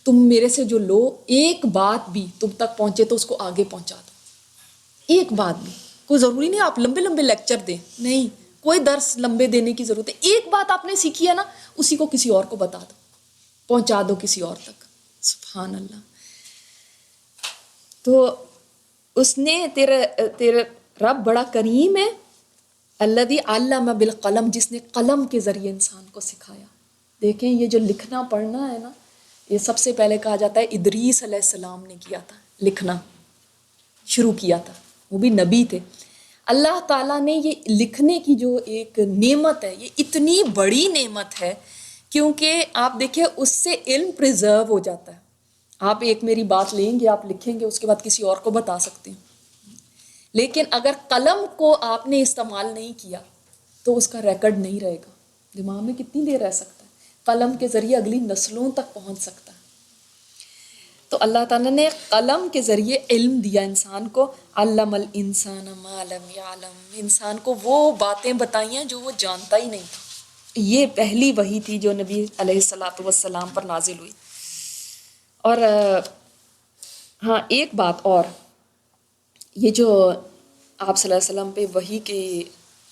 تم میرے سے جو لو، ایک بات بھی تم تک پہنچے تو اس کو آگے پہنچا دو. ایک بات بھی، کوئی ضروری نہیں آپ لمبے لمبے لیکچر دیں، نہیں کوئی درس لمبے دینے کی ضرورت ہے. ایک بات آپ نے سیکھی ہے نا، اسی کو کسی اور کو بتا دو، پہنچا دو کسی اور تک. سبحان اللہ. تو اس نے تیرے رب بڑا کریم ہے، الذی علم بالقلم، جس نے قلم کے ذریعے انسان کو سکھایا. دیکھیں یہ جو لکھنا پڑھنا ہے نا، یہ سب سے پہلے کہا جاتا ہے ادریس علیہ السلام نے کیا تھا، لکھنا شروع کیا تھا، وہ بھی نبی تھے. اللہ تعالیٰ نے یہ لکھنے کی جو ایک نعمت ہے، یہ اتنی بڑی نعمت ہے کیونکہ آپ دیکھیں اس سے علم پریزرو ہو جاتا ہے. آپ ایک میری بات لیں گے، آپ لکھیں گے، اس کے بعد کسی اور کو بتا سکتے ہیں. لیکن اگر قلم کو آپ نے استعمال نہیں کیا تو اس کا ریکارڈ نہیں رہے گا. دماغ میں کتنی دیر رہ سکتا ہے، قلم کے ذریعے اگلی نسلوں تک پہنچ سکتا ہے. تو اللہ تعالیٰ نے قلم کے ذریعے علم دیا انسان کو. علم الانسان ما لم یعلم، انسان کو وہ باتیں بتائی ہیں جو وہ جانتا ہی نہیں تھا. یہ پہلی وحی تھی جو نبی علیہ الصلاۃ والسلام پر نازل ہوئی. اور ہاں ایک بات اور، یہ جو آپ صلی اللہ علیہ وسلم پہ وحی کے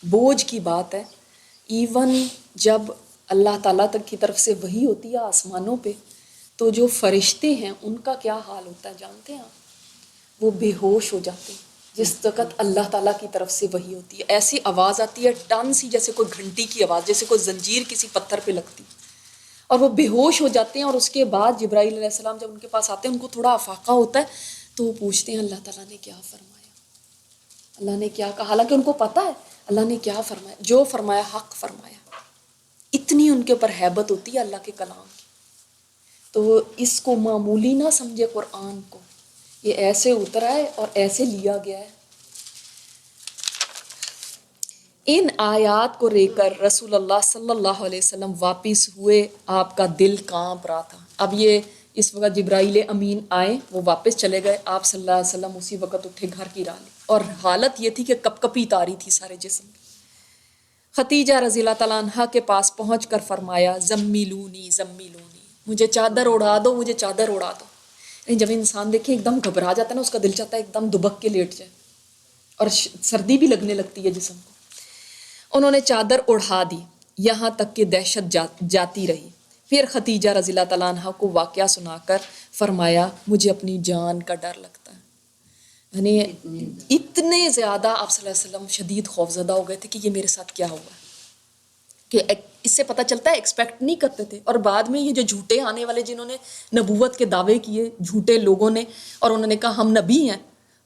بوجھ کی بات ہے، ایون جب اللہ تعالیٰ تک کی طرف سے وحی ہوتی ہے آسمانوں پہ، تو جو فرشتے ہیں ان کا کیا حال ہوتا ہے جانتے ہیں آپ؟ وہ بے ہوش ہو جاتے ہیں جس وقت اللہ تعالیٰ کی طرف سے وحی ہوتی ہے. ایسی آواز آتی ہے ٹن سی، جیسے کوئی گھنٹی کی آواز، جیسے کوئی زنجیر کسی پتھر پہ لگتی، اور وہ بے ہوش ہو جاتے ہیں. اور اس کے بعد جبرائیل علیہ السلام جب ان کے پاس آتے ہیں، ان کو تھوڑا افاقہ ہوتا ہے تو وہ پوچھتے ہیں اللہ تعالیٰ نے کیا فرمایا، اللہ نے کیا کہا. حالانکہ ان کو پتہ ہے اللہ نے کیا فرمایا، جو فرمایا حق فرمایا. اتنی ان کے اوپر ہیبت ہوتی ہے اللہ کے کلام کی. تو اس کو معمولی نہ سمجھے قرآن کو، یہ ایسے اترا ہے اور ایسے لیا گیا ہے. ان آیات کو لے کر رسول اللہ صلی اللہ علیہ وسلم واپس ہوئے، آپ کا دل کانپ رہا تھا. اب یہ اس وقت جبرائیل امین آئے، وہ واپس چلے گئے، آپ صلی اللہ علیہ وسلم اسی وقت اٹھے گھر کی راہ لی. اور حالت یہ تھی کہ کپ کپی تاری تھی سارے جسم. خدیجہ رضی اللہ تعالیٰ عنہ کے پاس پہنچ کر فرمایا زمیلونی زمیلونی، مجھے چادر اڑا دو، مجھے چادر اڑا دو. جب انسان دیکھے ایک دم گھبرا جاتا ہے نا، اس کا دل چاہتا ہے ایک دم دبک کے لیٹ جائے، اور سردی بھی لگنے لگتی ہے جسم کو. انہوں نے چادر اڑا دی یہاں تک کہ دہشت جاتی رہی. پھر خدیجہ رضی اللہ تعالیٰ عنہ کو واقعہ سنا کر فرمایا مجھے اپنی جان کا ڈر لگتا ہے. یعنی اتنے زیادہ آپ صلی اللہ علیہ وسلم شدید خوفزدہ ہو گئے تھے کہ یہ میرے ساتھ کیا ہوا ہے، کہ اس سے پتہ چلتا ہے ایکسپیکٹ نہیں کرتے تھے. اور بعد میں یہ جو جھوٹے آنے والے جنہوں نے نبوت کے دعوے کیے، جھوٹے لوگوں نے، اور انہوں نے کہا ہم نبی ہیں،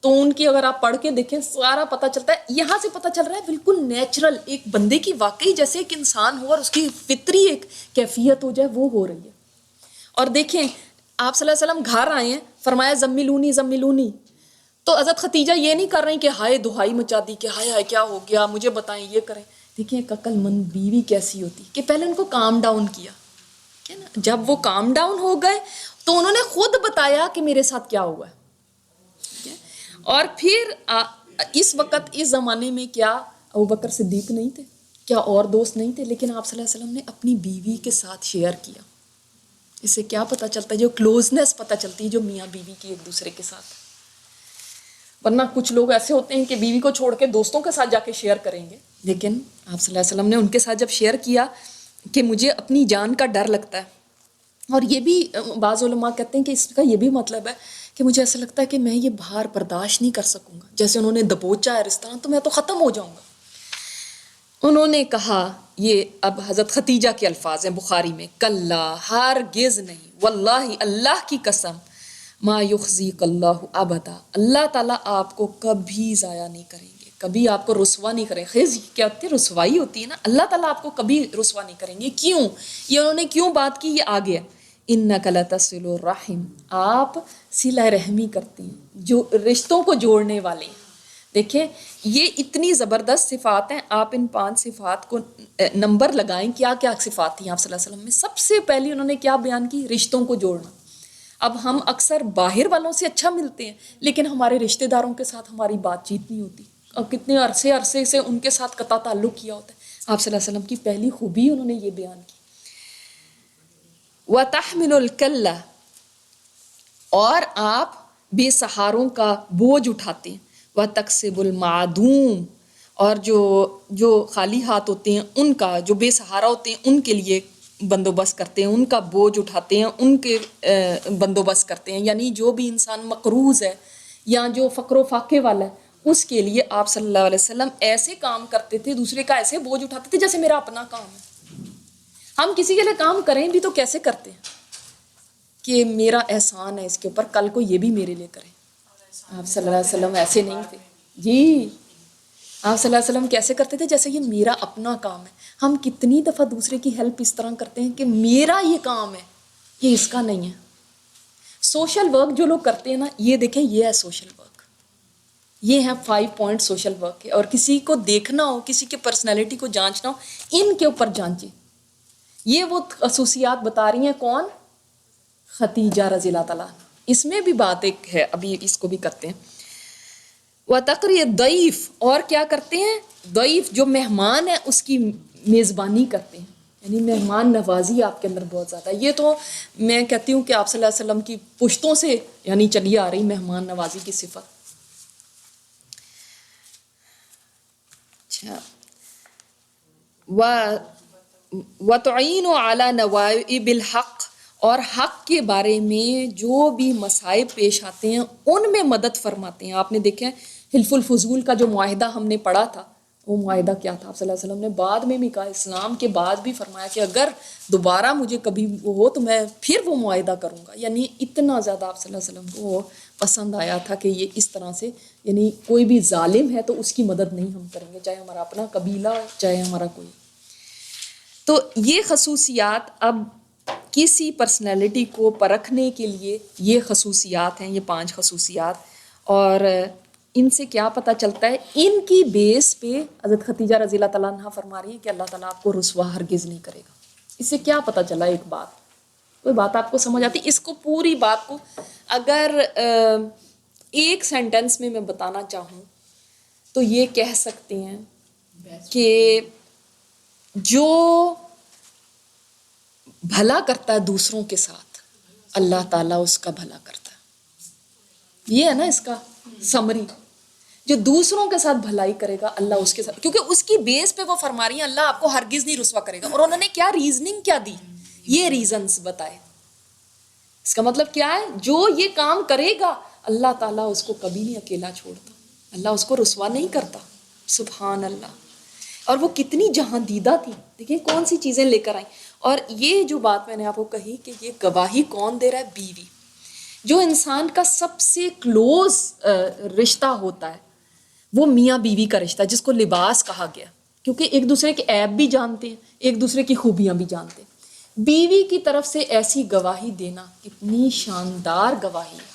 تو ان کی اگر آپ پڑھ کے دیکھیں سارا پتہ چلتا ہے. یہاں سے پتہ چل رہا ہے بالکل نیچرل ایک بندے کی واقعی جیسے ایک انسان ہو اور اس کی فطری ایک کیفیت ہو جائے، وہ ہو رہی ہے. اور دیکھیں آپ صلی اللہ علیہ وسلم گھر آئے ہیں، فرمایا زمیلونی زمیلونی. تو حضرت خدیجہ یہ نہیں کر رہی کہ ہائے دہائی مچا دی کہ ہائے ہائے کیا ہو گیا، مجھے بتائیں، یہ کریں. دیکھیں ایک عقل مند بیوی کیسی ہوتی کہ پہلے ان کو کام ڈاؤن کیا. جب وہ کام ڈاؤن ہو گئے تو انہوں نے خود بتایا کہ میرے ساتھ کیا ہوا ہے. اور پھر اس وقت اس زمانے میں کیا ابوبکر صدیق نہیں تھے، کیا اور دوست نہیں تھے، لیکن آپ صلی اللہ علیہ وسلم نے اپنی بیوی کے ساتھ شیئر کیا. اس سے کیا پتہ چلتا ہے، جو کلوزنس پتہ چلتی ہے جو میاں بیوی کی ایک دوسرے کے ساتھ. ورنہ کچھ لوگ ایسے ہوتے ہیں کہ بیوی کو چھوڑ کے دوستوں کے ساتھ جا کے شیئر کریں گے، لیکن آپ صلی اللہ علیہ وسلم نے ان کے ساتھ جب شیئر کیا کہ مجھے اپنی جان کا ڈر لگتا ہے. اور یہ بھی بعض علماء کہتے ہیں کہ اس کا یہ بھی مطلب ہے کہ مجھے ایسا لگتا ہے کہ میں یہ بھار برداشت نہیں کر سکوں گا، جیسے انہوں نے دبوچا ہے اس طرح تو میں تو ختم ہو جاؤں گا. انہوں نے کہا، یہ اب حضرت خدیجہ کے الفاظ ہیں بخاری میں، کلا ہرگز نہیں، واللہ اللہ کی قسم، ما یخزیک اللہ ابدا، اللہ تعالیٰ آپ کو کبھی ضائع نہیں کریں گے، کبھی آپ کو رسوا نہیں کریں. خیز کیا ہوتی ہے؟ رسوائی ہوتی ہے نا. اللہ تعالیٰ آپ کو کبھی رسوا نہیں کریں گے. کیوں؟ یہ انہوں نے کیوں بات کی، یہ آگے ہے. انک لتصل الرحم، آپ صلہ رحمی کرتی ہیں، جو رشتوں کو جوڑنے والے ہیں. دیکھیں یہ اتنی زبردست صفات ہیں. آپ ان 5 صفات کو نمبر لگائیں، کیا کیا صفات تھیں آپ صلی اللہ علیہ وسلم میں. سب سے پہلی انہوں نے کیا بیان کی؟ رشتوں کو جوڑنا. اب ہم اکثر باہر والوں سے اچھا ملتے ہیں، لیکن ہمارے رشتہ داروں کے ساتھ ہماری بات چیت نہیں ہوتی، اور کتنے عرصے سے ان کے ساتھ قطع تعلق کیا ہوتا ہے. آپ صلی اللہ علیہ وسلم کی پہلی خوبی انہوں نے یہ بیان کی. وَتَحْمِلُ الْكَلَّ، اور آپ بے سہاروں کا بوجھ اٹھاتے ہیں. وَتَكْسِبُ الْمَعْدُومَ، اور جو خالی ہاتھ ہوتے ہیں ان کا، جو بے سہارا ہوتے ہیں ان کے لیے بندوبست کرتے ہیں، ان کا بوجھ اٹھاتے ہیں، ان کے بندوبست کرتے ہیں. یعنی جو بھی انسان مقروض ہے یا جو فقر و فاقے والا ہے، اس کے لیے آپ صلی اللہ علیہ وسلم ایسے کام کرتے تھے، دوسرے کا ایسے بوجھ اٹھاتے تھے جیسے میرا اپنا کام ہے. ہم کسی کے لیے کام کریں بھی تو کیسے کرتے ہیں کہ میرا احسان ہے اس کے اوپر، کل کو یہ بھی میرے لیے کرے. آپ صلی اللہ علیہ وسلم ایسے نہیں تھے. جی آپ صلی اللہ علیہ وسلم کیسے کرتے تھے؟ جیسے یہ میرا اپنا کام ہے. ہم کتنی دفعہ دوسرے کی ہیلپ اس طرح کرتے ہیں کہ میرا یہ کام ہے، یہ اس کا نہیں ہے. سوشل ورک جو لوگ کرتے ہیں نا، یہ دیکھیں یہ ہے سوشل ورک. یہ ہے 5 پوائنٹ سوشل ورک ہے. اور کسی کو دیکھنا ہو، کسی کے پرسنالٹی کو جانچنا ہو، ان کے اوپر جانچیں. یہ وہ خصوصیات بتا رہی ہیں کون؟ خدیجہ رضی اللہ تعالیٰ. اس میں بھی بات ایک ہے، ابھی اس کو بھی کرتے ہیں. وَتَقْرِي الضَّيْفَ، اور کیا کرتے ہیں؟ ضعیف جو مہمان ہے اس کی میزبانی کرتے ہیں. یعنی مہمان نوازی آپ کے اندر بہت زیادہ ہے. یہ تو میں کہتی ہوں کہ آپ صلی اللہ علیہ وسلم کی پشتوں سے یعنی چلی آ رہی مہمان نوازی کی صفت. اچھا، وَتُعِينُ عَلَى نَوَائِبِ الْحَقِّ، اور حق کے بارے میں جو بھی مصائب پیش آتے ہیں ان میں مدد فرماتے ہیں. آپ نے دیکھا حلف الفضول کا جو معاہدہ ہم نے پڑھا تھا، وہ معاہدہ کیا تھا؟ آپ صلی اللہ علیہ وسلم نے بعد میں بھی کہا، اسلام کے بعد بھی فرمایا کہ اگر دوبارہ مجھے کبھی وہ ہو تو میں پھر وہ معاہدہ کروں گا. یعنی اتنا زیادہ آپ صلی اللہ علیہ وسلم کو پسند آیا تھا کہ یہ اس طرح سے، یعنی کوئی بھی ظالم ہے تو اس کی مدد نہیں ہم کریں گے، چاہے ہمارا اپنا قبیلہ ہو، چاہے ہمارا کوئی. تو یہ خصوصیات، اب کسی پرسنالٹی کو پرکھنے کے لیے یہ خصوصیات ہیں، یہ 5 خصوصیات. اور ان سے کیا پتہ چلتا ہے؟ ان کی بیس پہ حضرت خدیجہ رضی اللہ تعالیٰ عنہ فرما رہی ہے کہ اللہ تعالیٰ آپ کو رسوا ہرگز نہیں کرے گا. اس سے کیا پتہ چلا؟ ایک بات، کوئی بات آپ کو سمجھ آتی؟ اس کو پوری بات کو اگر ایک سینٹنس میں بتانا چاہوں تو یہ کہہ سکتے ہیں کہ جو بھلا کرتا ہے دوسروں کے ساتھ، اللہ تعالیٰ اس کا بھلا کرتا ہے. یہ ہے نا اس کا سمری. جو دوسروں کے ساتھ بھلائی کرے گا اللہ اس کے ساتھ، کیونکہ اس کی بیس پہ وہ فرما رہی ہیں اللہ آپ کو ہرگز نہیں رسوا کرے گا. اور انہوں نے کیا ریزننگ کیا دی؟ یہ ریزنز بتائے. اس کا مطلب کیا ہے؟ جو یہ کام کرے گا اللہ تعالیٰ اس کو کبھی نہیں اکیلا چھوڑتا، اللہ اس کو رسوا نہیں کرتا. سبحان اللہ. اور وہ کتنی جہاں دیدہ تھی. دیکھیں کون سی چیزیں لے کر آئیں. اور یہ جو بات میں نے آپ کو کہی کہ یہ گواہی کون دے رہا ہے؟ بیوی. جو انسان کا سب سے کلوز رشتہ ہوتا ہے وہ میاں بیوی کا رشتہ، جس کو لباس کہا گیا، کیونکہ ایک دوسرے کے عیب بھی جانتے ہیں، ایک دوسرے کی خوبیاں بھی جانتے ہیں. بیوی کی طرف سے ایسی گواہی دینا کتنی شاندار گواہی ہے.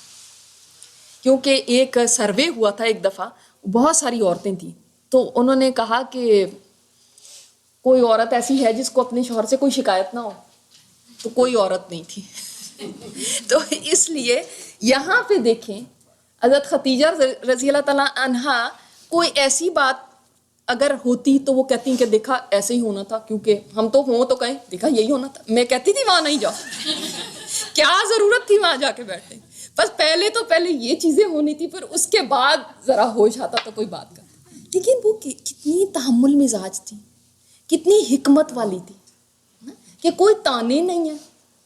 کیونکہ ایک سروے ہوا تھا ایک دفعہ، بہت ساری عورتیں تھیں، تو انہوں نے کہا کہ کوئی عورت ایسی ہے جس کو اپنے شوہر سے کوئی شکایت نہ ہو، تو کوئی عورت نہیں تھی. تو اس لیے یہاں پہ دیکھیں حضرت خدیجہ رضی اللہ تعالیٰ عنہا کوئی ایسی بات اگر ہوتی تو وہ کہتی ہیں کہ دیکھا ایسے ہی ہونا تھا، کیونکہ ہم تو ہوں تو کہیں دیکھا یہی ہونا تھا. میں کہتی تھی وہاں نہیں جاؤ، کیا ضرورت تھی وہاں جا کے بیٹھنے. بس پہلے یہ چیزیں ہونی تھی، پھر اس کے بعد ذرا ہوش آتا تو کوئی بات کرتا. لیکن وہ کتنی تحمل مزاج تھی، کتنی حکمت والی تھی کہ کوئی تانے نہیں ہے،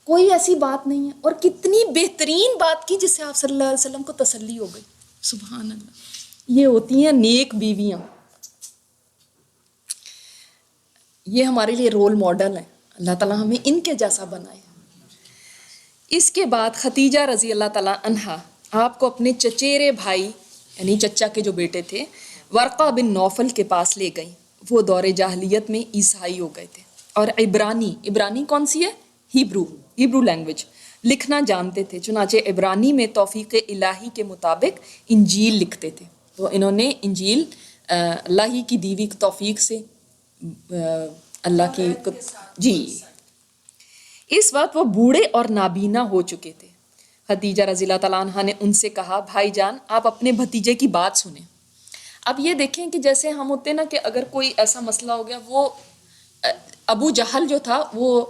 کوئی ایسی بات نہیں ہے. اور کتنی بہترین بات کی جس سے آپ صلی اللہ علیہ وسلم کو تسلی ہو گئی. سبحان اللہ. یہ ہوتی ہیں نیک بیویاں. یہ ہمارے لیے رول ماڈل ہیں، اللہ تعالیٰ ہمیں ان کے جیسا بنائے۔ اس کے بعد ختیجہ رضی اللہ تعالیٰ عنہا آپ کو اپنے چچیرے بھائی یعنی چچا کے جو بیٹے تھے ورقہ بن نوفل کے پاس لے گئیں۔ وہ دور جاہلیت میں عیسائی ہو گئے تھے اور عبرانی کون سی ہے؟ ہیبرو لینگویج لکھنا جانتے تھے، چنانچہ عبرانی میں توفیق الہی کے مطابق انجیل لکھتے تھے۔ تو انہوں نے انجیل اللہ ہی کی دیوی توفیق سے اللہ کی جی اس وقت وہ بوڑھے اور نابینا ہو چکے تھے۔ خدیجہ رضی اللہ تعالیٰ عنہ نے ان سے کہا بھائی جان آپ اپنے بھتیجے کی بات سنیں۔ اب یہ دیکھیں کہ جیسے ہم ہوتے نا کہ اگر کوئی ایسا مسئلہ ہو گیا، وہ ابو جہل جو تھا وہ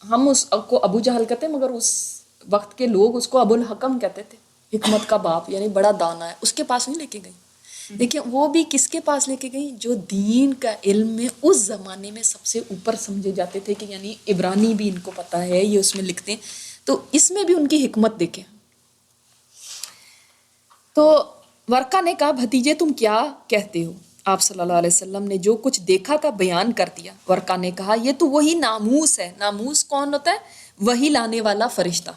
ہم اس کو ابو جہل کہتے ہیں مگر اس وقت کے لوگ اس کو ابو الحکم کہتے تھے، حکمت کا باپ یعنی بڑا دانا ہے، اس کے پاس نہیں لے کے گئی۔ دیکھیں وہ بھی کس کے پاس لے کے گئی؟ جو دین کا علم میں اس زمانے میں سب سے اوپر سمجھے جاتے تھے کہ یعنی عبرانی بھی ان کو پتہ ہے، یہ اس میں لکھتے ہیں، تو اس میں بھی ان کی حکمت دیکھیں۔ تو ورقہ نے کہا بھتیجے تم کیا کہتے ہو؟ آپ صلی اللہ علیہ وسلم نے جو کچھ دیکھا تھا بیان کر دیا۔ ورقہ نے کہا یہ تو وہی ناموس ہے۔ ناموس کون ہوتا ہے؟ وہی لانے والا فرشتہ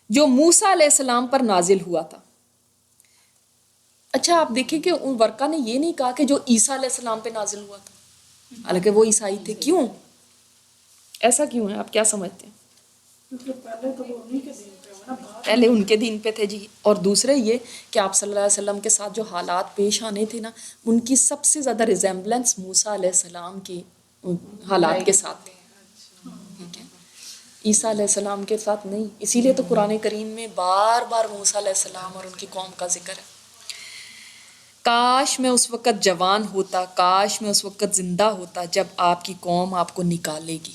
جو موسیٰ علیہ السلام پر نازل ہوا تھا۔ اچھا آپ دیکھیں کہ ان ورقہ نے یہ نہیں کہا کہ جو عیسیٰ علیہ السلام پہ نازل ہوا تھا، حالانکہ وہ عیسائی تھے۔ کیوں ایسا کیوں ہے؟ آپ کیا سمجھتے ہیں؟ پہلے ان کے دین پہ تھے جی، اور دوسرے یہ کہ آپ صلی اللہ علیہ وسلم کے ساتھ جو حالات پیش آنے تھے نا، ان کی سب سے زیادہ ریزیمبلنس موسیٰ علیہ السلام کی حالات کے ساتھ تھی، ٹھیک ہے، عیسیٰ علیہ السلام کے ساتھ نہیں۔ اسی لیے تو قرآن کریم میں بار بار موسیٰ علیہ السلام اور ان کی قوم کا ذکر ہے۔ کاش میں اس وقت جوان ہوتا، کاش میں اس وقت زندہ ہوتا جب آپ کی قوم آپ کو نکالے گی۔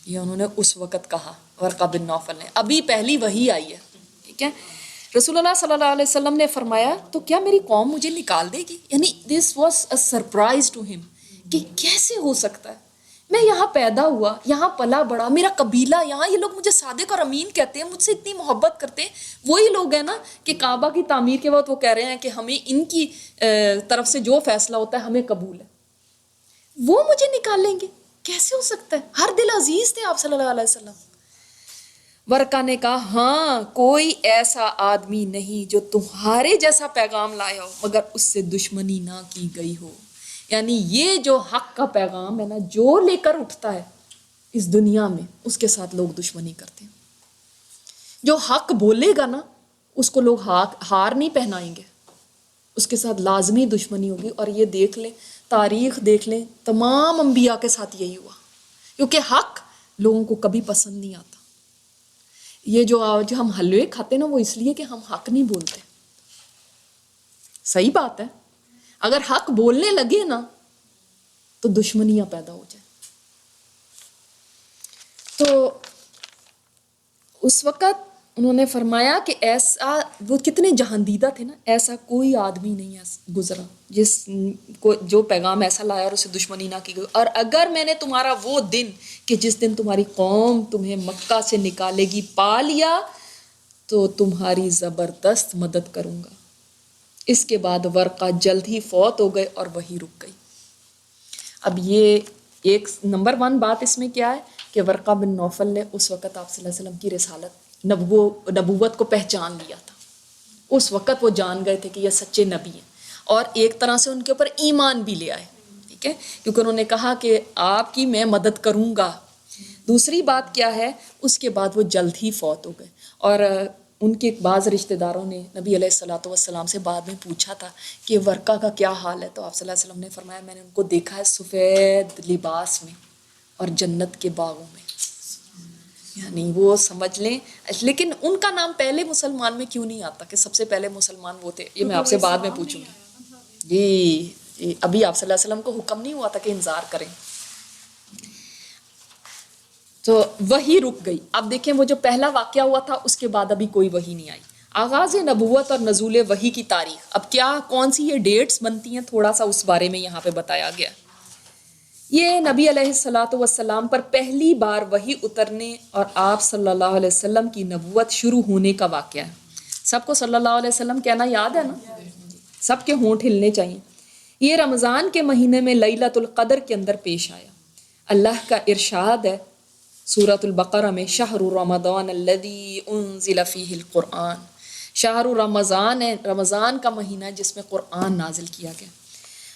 یہ انہوں نے اس وقت کہا ورقہ بن نوفل نے، ابھی پہلی وحی آئی ہے، ٹھیک ہے۔ رسول اللہ صلی اللہ علیہ وسلم نے فرمایا تو کیا میری قوم مجھے نکال دے گی؟ یعنی this was a surprise to ہم کہ کیسے ہو سکتا ہے، میں یہاں پیدا ہوا، یہاں پلا بڑا، میرا قبیلہ یہاں، یہ لوگ مجھے صادق اور امین کہتے ہیں، مجھ سے اتنی محبت کرتے ہیں۔ وہی لوگ ہیں نا کہ کعبہ کی تعمیر کے وقت وہ کہہ رہے ہیں کہ ہمیں ان کی طرف سے جو فیصلہ ہوتا ہے ہمیں قبول ہے، وہ مجھے نکال لیں گے؟ کیسے ہو سکتا ہے؟ ہر دل عزیز تھے آپ صلی اللہ علیہ وسلم۔ ورقہ نے کہا ہاں کوئی ایسا آدمی نہیں جو تمہارے جیسا پیغام لایا ہو مگر اس سے دشمنی نہ کی گئی ہو۔ یعنی یہ جو حق کا پیغام ہے نا، جو لے کر اٹھتا ہے اس دنیا میں، اس کے ساتھ لوگ دشمنی کرتے ہیں۔ جو حق بولے گا نا، اس کو لوگ ہار نہیں پہنائیں گے، اس کے ساتھ لازمی دشمنی ہوگی۔ اور یہ دیکھ لیں، تاریخ دیکھ لیں، تمام انبیاء کے ساتھ یہی ہوا، کیونکہ حق لوگوں کو کبھی پسند نہیں آتا۔ یہ جو آج ہم حلوے کھاتے ہیں نا، وہ اس لیے کہ ہم حق نہیں بولتے۔ صحیح بات ہے، اگر حق بولنے لگے نا تو دشمنیاں پیدا ہو جائیں۔ تو اس وقت انہوں نے فرمایا کہ ایسا، وہ کتنے جہاندیدہ تھے نا، ایسا کوئی آدمی نہیں گزرا جس کو جو پیغام ایسا لایا اور اسے دشمنی نہ کی گئی۔ اور اگر میں نے تمہارا وہ دن کہ جس دن تمہاری قوم تمہیں مکہ سے نکالے گی پا لیا تو تمہاری زبردست مدد کروں گا۔ اس کے بعد ورقہ جلد ہی فوت ہو گئے اور وہی رک گئی۔ اب یہ ایک نمبر 1 بات اس میں کیا ہے کہ ورقہ بن نوفل نے اس وقت آپ صلی اللہ علیہ وسلم کی رسالت نبوت کو پہچان لیا تھا۔ اس وقت وہ جان گئے تھے کہ یہ سچے نبی ہیں، اور ایک طرح سے ان کے اوپر ایمان بھی لے آئے، ٹھیک ہے، کیونکہ انہوں نے کہا کہ آپ کی میں مدد کروں گا۔ دوسری بات کیا ہے، اس کے بعد وہ جلد ہی فوت ہو گئے، اور ان کے بعض رشتہ داروں نے نبی علیہ الصلوۃ والسلام سے بعد میں پوچھا تھا کہ ورقہ کا کیا حال ہے، تو آپ صلی اللہ علیہ وسلم نے فرمایا میں نے ان کو دیکھا ہے سفید لباس میں اور جنت کے باغوں میں۔ یعنی وہ سمجھ لیں، لیکن ان کا نام پہلے مسلمان میں کیوں نہیں آتا کہ سب سے پہلے مسلمان وہ تھے؟ یہ میں آپ سے بعد میں پوچھوں گی جی۔ ابھی آپ صلی اللہ علیہ وسلم کو حکم نہیں ہوا تھا کہ انذار کریں، تو وہی رک گئی۔ اب دیکھیں وہ جو پہلا واقعہ ہوا تھا اس کے بعد ابھی کوئی وحی نہیں آئی۔ آغاز نبوت اور نزول وحی کی تاریخ، اب کیا کون سی یہ ڈیٹس بنتی ہیں، تھوڑا سا اس بارے میں یہاں پہ بتایا گیا۔ یہ نبی علیہ الصلوۃ والسلام پر پہلی بار وحی اترنے اور آپ صلی اللہ علیہ وسلم کی نبوت شروع ہونے کا واقعہ ہے۔ سب کو صلی اللہ علیہ وسلم کہنا یاد ہے نا، سب کے ہونٹ ہلنے چاہیے۔ یہ رمضان کے مہینے میں لیلۃ القدر کے اندر پیش آیا۔ اللہ کا ارشاد ہے سورۃ البقرہ میں، شہر رمضان الذی انزل فیہ القرآن، شہر رمضان ہے، رمضان کا مہینہ ہے جس میں قرآن نازل کیا گیا،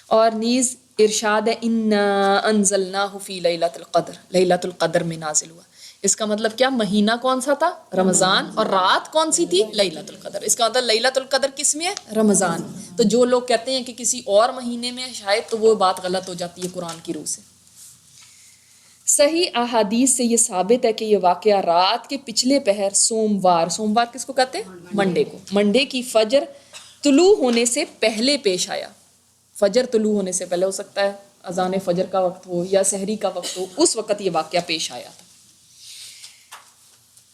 اور نیز ارشاد ہے انا انزلناہ فی لیلۃ القدر، لیلۃ القدر میں نازل ہوا۔ اس کا مطلب کیا، مہینہ کون سا تھا؟ رمضان، اور رات کون سی تھی؟ لیلۃ القدر۔ اس کا مطلب لیلۃ القدر کس میں ہے؟ رمضان۔ تو جو لوگ کہتے ہیں کہ کسی اور مہینے میں شاید، تو وہ بات غلط ہو جاتی ہے قرآن کی روح سے۔ صحیح احادیث سے یہ ثابت ہے کہ یہ واقعہ رات کے پچھلے پہر سوموار کس کو کہتے ہیں؟ منڈے کو، منڈے کی فجر طلوع ہونے سے پہلے پیش آیا۔ فجر طلوع ہونے سے پہلے، ہو سکتا ہے اذان فجر کا وقت ہو یا سحری کا وقت ہو، اس وقت یہ واقعہ پیش آیا تھا۔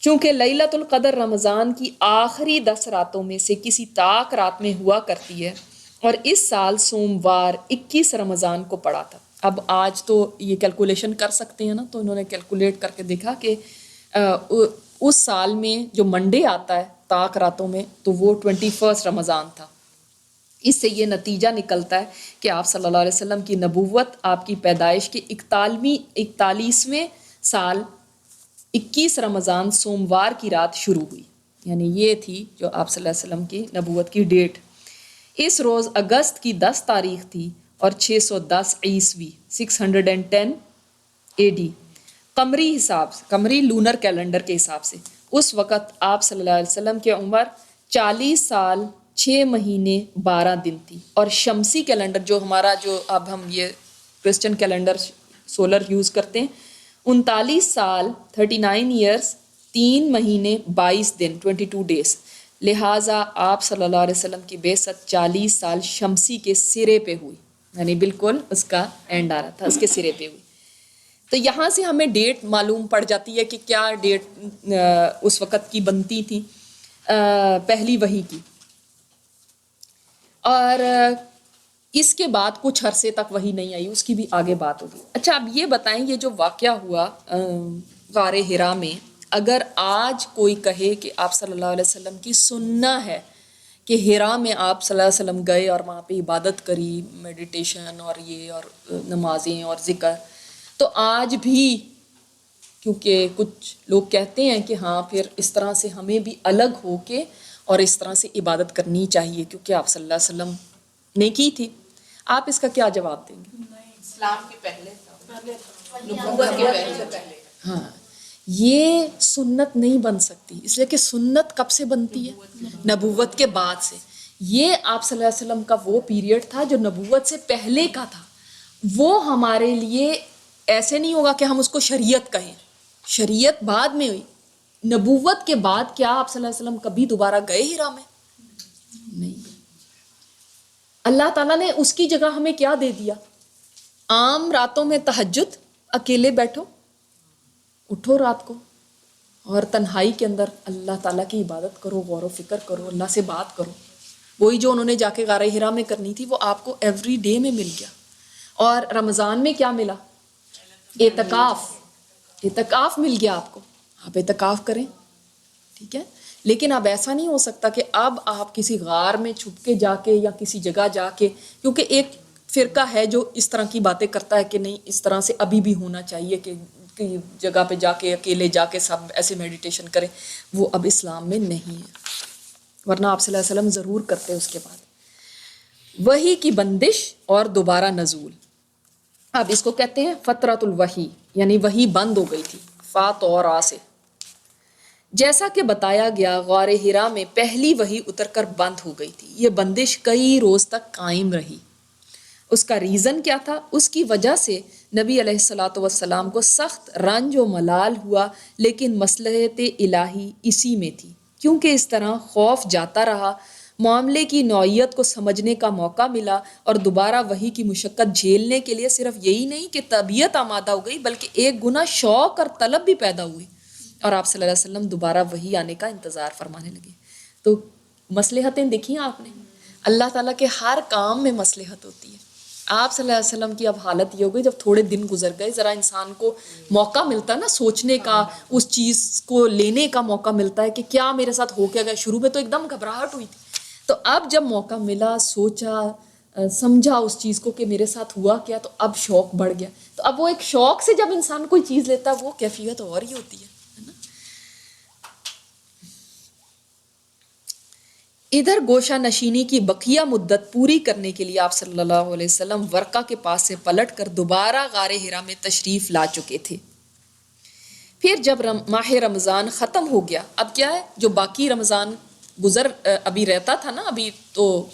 چونکہ لیلۃ القدر رمضان کی آخری 10 راتوں میں سے کسی طاق رات میں ہوا کرتی ہے، اور اس سال سوموار 21 رمضان کو پڑا تھا۔ اب آج تو یہ کیلکولیشن کر سکتے ہیں نا، تو انہوں نے کیلکولیٹ کر کے دیکھا کہ اس سال میں جو منڈے آتا ہے طاق راتوں میں، تو وہ 21 رمضان تھا۔ اس سے یہ نتیجہ نکلتا ہے کہ آپ صلی اللہ علیہ وسلم کی نبوت آپ کی پیدائش کے 41ویں سال 21 رمضان سوموار کی رات شروع ہوئی، یعنی یہ تھی جو آپ صلی اللہ علیہ وسلم کی نبوت کی ڈیٹ۔ اس روز اگست کی 10 تاریخ تھی اور 610 عیسوی 610 AD قمری حساب سے، قمری لونر کیلنڈر کے حساب سے، اس وقت آپ صلی اللہ علیہ وسلم کی عمر 40 سال 6 مہینے 12 دن تھی، اور شمسی کیلنڈر جو ہمارا، جو اب ہم یہ کرسچن کیلنڈر سولر یوز کرتے ہیں، 39 سال 39 ایئرس 3 مہینے 22 دن 22 ڈیز، لہٰذا آپ صلی اللہ علیہ وسلم کی بعثت 40 سال شمسی کے سرے پہ ہوئی، یعنی بالکل اس کا اینڈ آ رہا تھا، اس کے سرے پہ ہوئی۔ تو یہاں سے ہمیں ڈیٹ معلوم پڑ جاتی ہے کہ کیا ڈیٹ اس وقت کی بنتی تھی پہلی وحی کی، اور اس کے بعد کچھ عرصے تک وحی نہیں آئی، اس کی بھی آگے بات ہوگی۔ اچھا، اب یہ بتائیں، یہ جو واقعہ ہوا غار حرا میں، اگر آج کوئی کہے کہ آپ صلی اللہ علیہ وسلم کی سننا ہے کہ حرا میں آپ صلی اللہ علیہ وسلم گئے اور وہاں پہ عبادت کری، میڈیٹیشن اور یہ اور نمازیں اور ذکر، تو آج بھی کیونکہ کچھ لوگ کہتے ہیں کہ ہاں پھر اس طرح سے ہمیں بھی الگ ہو کے اور اس طرح سے عبادت کرنی چاہیے کیونکہ آپ صلی اللہ علیہ وسلم نے کی تھی، آپ اس کا کیا جواب دیں گے؟ اسلام کے پہلے نبوت کے پہلے۔ ہاں، یہ سنت نہیں بن سکتی، اس لیے کہ سنت کب سے بنتی ہے؟ نبوت کے بعد سے۔ یہ آپ صلی اللہ علیہ وسلم کا وہ پیریڈ تھا جو نبوت سے پہلے کا تھا، وہ ہمارے لیے ایسے نہیں ہوگا کہ ہم اس کو شریعت کہیں، شریعت بعد میں ہوئی۔ نبوت کے بعد کیا آپ صلی اللہ علیہ وسلم کبھی دوبارہ گئے حرا میں؟ نہیں۔ اللہ تعالیٰ نے اس کی جگہ ہمیں کیا دے دیا؟ عام راتوں میں تہجد، اکیلے بیٹھو، اٹھو رات کو اور تنہائی کے اندر اللہ تعالیٰ کی عبادت کرو، غور و فکر کرو، اللہ سے بات کرو۔ وہی جو انہوں نے جا کے غار حرا میں کرنی تھی وہ آپ کو ایوری ڈے میں مل گیا۔ اور رمضان میں کیا ملا؟ اعتکاف مل گیا آپ کو، آپ اعتکاف کریں، ٹھیک ہے۔ لیکن اب ایسا نہیں ہو سکتا کہ اب آپ کسی غار میں چھپ کے جا کے یا کسی جگہ جا کے، کیونکہ ایک فرقہ ہے جو اس طرح کی باتیں کرتا ہے کہ نہیں اس طرح سے ابھی بھی ہونا چاہیے کہ جگہ پہ جا کے اکیلے جا کے سب ایسے میڈیٹیشن کریں، وہ اب اسلام میں نہیں ہے، ورنہ آپ صلی اللہ علیہ وسلم ضرور کرتے اس کے بعد۔ وحی کی بندش اور دوبارہ نزول، اب اس کو کہتے ہیں فترۃ الوحی، یعنی وحی بند ہو گئی تھی، فات اور آ سے۔ جیسا کہ بتایا گیا غار حرا میں پہلی وحی اتر کر بند ہو گئی تھی، یہ بندش کئی روز تک قائم رہی۔ اس کا ریزن کیا تھا؟ اس کی وجہ سے نبی علیہ الصلوۃ والسلام کو سخت رنج و ملال ہوا، لیکن مصلحت الہی اسی میں تھی، کیونکہ اس طرح خوف جاتا رہا، معاملے کی نوعیت کو سمجھنے کا موقع ملا، اور دوبارہ وحی کی مشقت جھیلنے کے لیے صرف یہی نہیں کہ طبیعت آمادہ ہو گئی بلکہ ایک گنا شوق اور طلب بھی پیدا ہوئی، اور آپ صلی اللہ علیہ وسلم دوبارہ وحی آنے کا انتظار فرمانے لگے۔ تو مصلحتیں دیکھی آپ نے، اللہ تعالیٰ کے ہر کام میں مصلحت ہوتی ہے۔ آپ صلی اللہ علیہ وسلم کی اب حالت یہ ہو گئی، جب تھوڑے دن گزر گئے، ذرا انسان کو موقع ملتا ہے نا سوچنے کا، اس چیز کو لینے کا موقع ملتا ہے کہ کیا میرے ساتھ ہو کیا گیا۔ شروع میں تو ایک دم گھبراہٹ ہوئی تھی، تو اب جب موقع ملا، سوچا، سمجھا اس چیز کو کہ میرے ساتھ ہوا کیا، تو اب شوق بڑھ گیا. تو اب وہ ایک شوق سے جب انسان کوئی چیز لیتا ہے وہ کیفیت اور ہی ہوتی ہے نا. ادھر گوشہ نشینی کی بقیہ مدت پوری کرنے کے لیے آپ صلی اللہ علیہ وسلم ورقہ کے پاس سے پلٹ کر دوبارہ غار حرا میں تشریف لا چکے تھے. پھر جب ماہ رمضان ختم ہو گیا، اب کیا ہے، جو باقی رمضان ابھی رہتا تھا نا، ابھی تو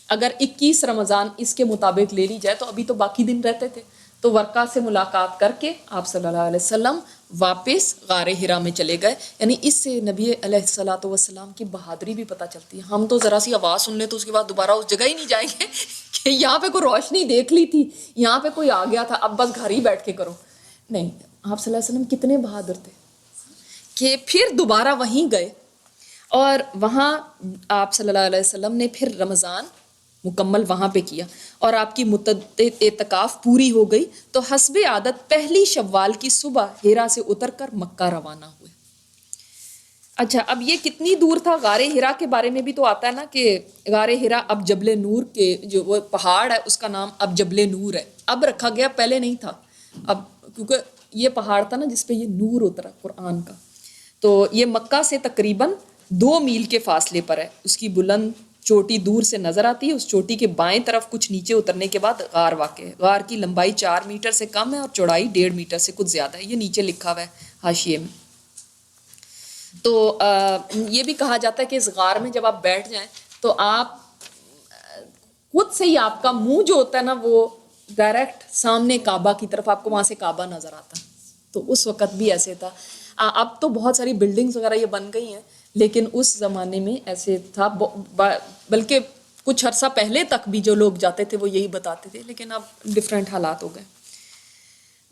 اگر 21 رمضان اس کے مطابق لے لی جائے تو ابھی تو باقی دن رہتے تھے. تو ورقہ سے ملاقات کر کے آپ صلی اللہ علیہ وسلم واپس غار حرا میں چلے گئے. یعنی اس سے نبی علیہ الصلوۃ والسلام کی بہادری بھی پتہ چلتی ہے. ہم تو ذرا سی آواز سن لیں تو اس کے بعد دوبارہ اس جگہ ہی نہیں جائیں گے کہ یہاں پہ کوئی روشنی دیکھ لی تھی، یہاں پہ کوئی آ گیا تھا، اب بس گھر ہی بیٹھ کے کرو. نہیں، آپ صلی اللہ علیہ وسلم کتنے بہادر تھے کہ پھر دوبارہ وہیں گئے، اور وہاں آپ صلی اللہ علیہ وسلم نے پھر رمضان مکمل وہاں پہ کیا، اور آپ کی مدت اعتکاف پوری ہو گئی. تو حسب عادت پہلی شوال کی صبح ہیرا سے اتر کر مکہ روانہ ہوئے. اچھا، اب یہ کتنی دور تھا؟ غار حرا کے بارے میں بھی تو آتا ہے نا کہ غار حرا اب جبل نور کے جو وہ پہاڑ ہے اس کا نام اب جبل نور ہے. اب رکھا گیا، پہلے نہیں تھا. اب کیونکہ یہ پہاڑ تھا نا جس پہ یہ نور اترا قرآن کا. تو یہ مکہ سے تقریباً 2 میل کے فاصلے پر ہے. اس کی بلند چوٹی دور سے نظر آتی ہے. اس چوٹی کے بائیں طرف کچھ نیچے اترنے کے بعد غار واقع ہے. غار کی لمبائی 4 میٹر سے کم ہے اور چوڑائی 1.5 میٹر سے کچھ زیادہ ہے. یہ نیچے لکھا ہوا ہے حاشیے میں. تو یہ بھی کہا جاتا ہے کہ اس غار میں جب آپ بیٹھ جائیں تو آپ خود سے ہی آپ کا منہ جو ہوتا ہے نا وہ ڈائریکٹ سامنے کعبہ کی طرف، آپ کو وہاں سے کعبہ نظر آتا ہے. تو اس وقت بھی ایسے تھا. اب تو بہت ساری بلڈنگز وغیرہ یہ بن گئی ہیں، لیکن اس زمانے میں ایسے تھا. بلکہ کچھ عرصہ پہلے تک بھی جو لوگ جاتے تھے وہ یہی بتاتے تھے، لیکن اب ڈفرینٹ حالات ہو گئے.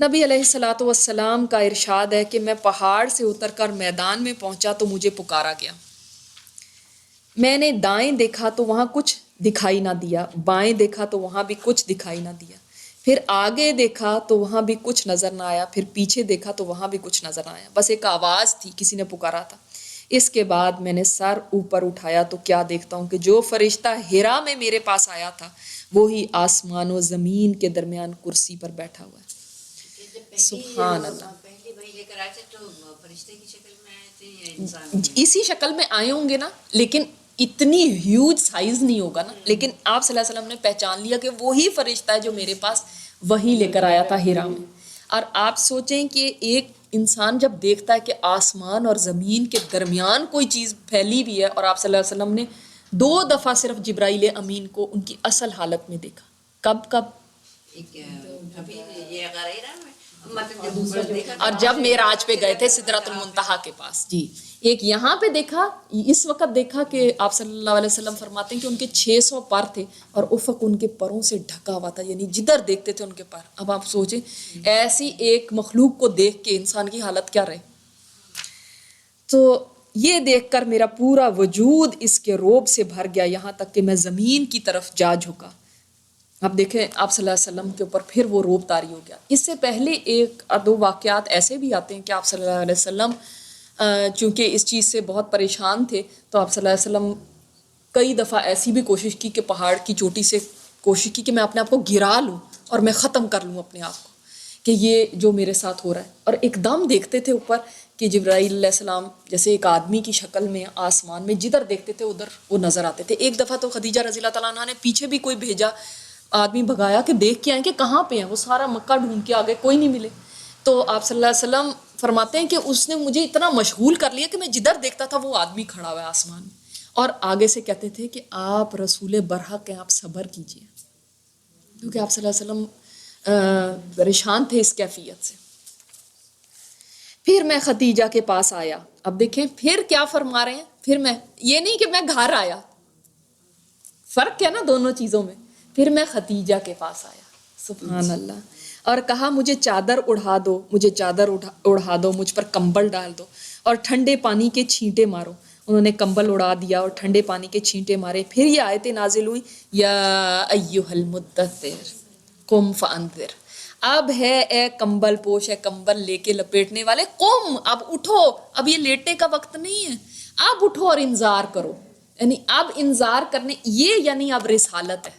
نبی علیہ الصلوۃ والسلام کا ارشاد ہے کہ میں پہاڑ سے اتر کر میدان میں پہنچا تو مجھے پکارا گیا. میں نے دائیں دیکھا تو وہاں کچھ دکھائی نہ دیا، بائیں دیکھا تو وہاں بھی کچھ دکھائی نہ دیا، پھر آگے دیکھا تو وہاں بھی کچھ نظر نہ آیا، پھر پیچھے دیکھا تو وہاں بھی کچھ نظر نہ آیا. بس ایک آواز تھی، کسی نے پکارا تھا. اس کے بعد میں نے سر اوپر اٹھایا تو کیا دیکھتا ہوں کہ جو فرشتہ حرا میں میرے پاس آیا تھا وہی آسمان و زمین کے درمیان کرسی پر بیٹھا ہوا ہے. سبحان اللہ. پہلی بھائی لے کر آئے تھے تو فرشتے کی شکل میں آئے تھے یا انسان؟ اسی شکل میں آئے ہوں گے نا، لیکن اتنی ہیوج سائز نہیں ہوگا نا. لیکن آپ صلی اللہ علیہ وسلم نے پہچان لیا کہ وہی فرشتہ ہے جو میرے پاس وہی لے کر آیا تھا حرا میں. اور آپ سوچیں کہ ایک انسان جب دیکھتا ہے کہ آسمان اور زمین کے درمیان کوئی چیز پھیلی بھی ہے، اور آپ صلی اللہ علیہ وسلم نے 2 دفعہ صرف جبرائیل امین کو ان کی اصل حالت میں دیکھا. کب ابھی یہ غار حرا میں مطلب جب اوپر دیکھا اور جب معراج پہ گئے تھے سدرۃ المنتہا کے پاس. جی، ایک یہاں پہ دیکھا، اس وقت دیکھا کہ آپ صلی اللہ علیہ وسلم فرماتے ہیں کہ ان کے 600 پر تھے اور افق ان کے پروں سے ڈھکا ہوا تھا، یعنی جدھر دیکھتے تھے ان کے پر. اب آپ سوچیں ایسی ایک مخلوق کو دیکھ کے انسان کی حالت کیا رہے. تو یہ دیکھ کر میرا پورا وجود اس کے روب سے بھر گیا، یہاں تک کہ میں زمین کی طرف جا جھکا. اب دیکھیں آپ صلی اللہ علیہ وسلم کے اوپر پھر وہ روب طاری ہو گیا. اس سے پہلے 1-2 واقعات ایسے بھی آتے ہیں کہ آپ صلی اللہ علیہ وسلم چونکہ اس چیز سے بہت پریشان تھے تو آپ صلی اللہ علیہ وسلم کئی دفعہ ایسی بھی کوشش کی کہ پہاڑ کی چوٹی سے کوشش کی کہ میں اپنے آپ کو گرا لوں اور میں ختم کر لوں اپنے آپ کو کہ یہ جو میرے ساتھ ہو رہا ہے. اور ایک دم دیکھتے تھے اوپر کہ جبرائیل علیہ السلام جیسے ایک آدمی کی شکل میں آسمان میں جدھر دیکھتے تھے ادھر وہ نظر آتے تھے. ایک دفعہ تو خدیجہ رضی اللہ تعالیٰ عنہ نے پیچھے بھی کوئی بھیجا آدمی بھگایا کہ دیکھ کے آئیں کہ کہاں پہ ہیں. وہ سارا مکہ ڈھونڈ کے آگے کوئی نہیں ملے. تو آپ صلی اللہ علیہ وسلم فرماتے ہیں کہ اس نے مجھے اتنا مشغول کر لیا کہ میں جدھر دیکھتا تھا وہ آدمی کھڑا ہوا ہے آسمان میں. اور آگے سے کہتے تھے کہ آپ رسول برحق ہیں، آپ صبر کیجئے، کیونکہ آپ صلی اللہ علیہ وسلم پریشان تھے اس کیفیت سے. پھر میں خدیجہ کے پاس آیا. اب دیکھیں پھر کیا فرما رہے ہیں. پھر میں یہ نہیں کہ میں گھر آیا، فرق کیا نا دونوں چیزوں میں. پھر میں خدیجہ کے پاس آیا. سبحان اللہ. اور کہا مجھے چادر اڑا دو، مجھے چادر اڑا دو، مجھ پر کمبل ڈال دو اور ٹھنڈے پانی کے چھینٹے مارو. انہوں نے کمبل اڑا دیا اور ٹھنڈے پانی کے چھینٹے مارے. پھر یہ آیتیں نازل ہوئی، یا ایھا المدثر قم فانذر. اب ہے اے کمبل پوش، ہے کمبل لے کے لپیٹنے والے، قم اب اٹھو. اب یہ لیٹنے کا وقت نہیں ہے، اب اٹھو اور انذار کرو. یعنی اب انذار کرنے، یہ یعنی اب رسالت ہے.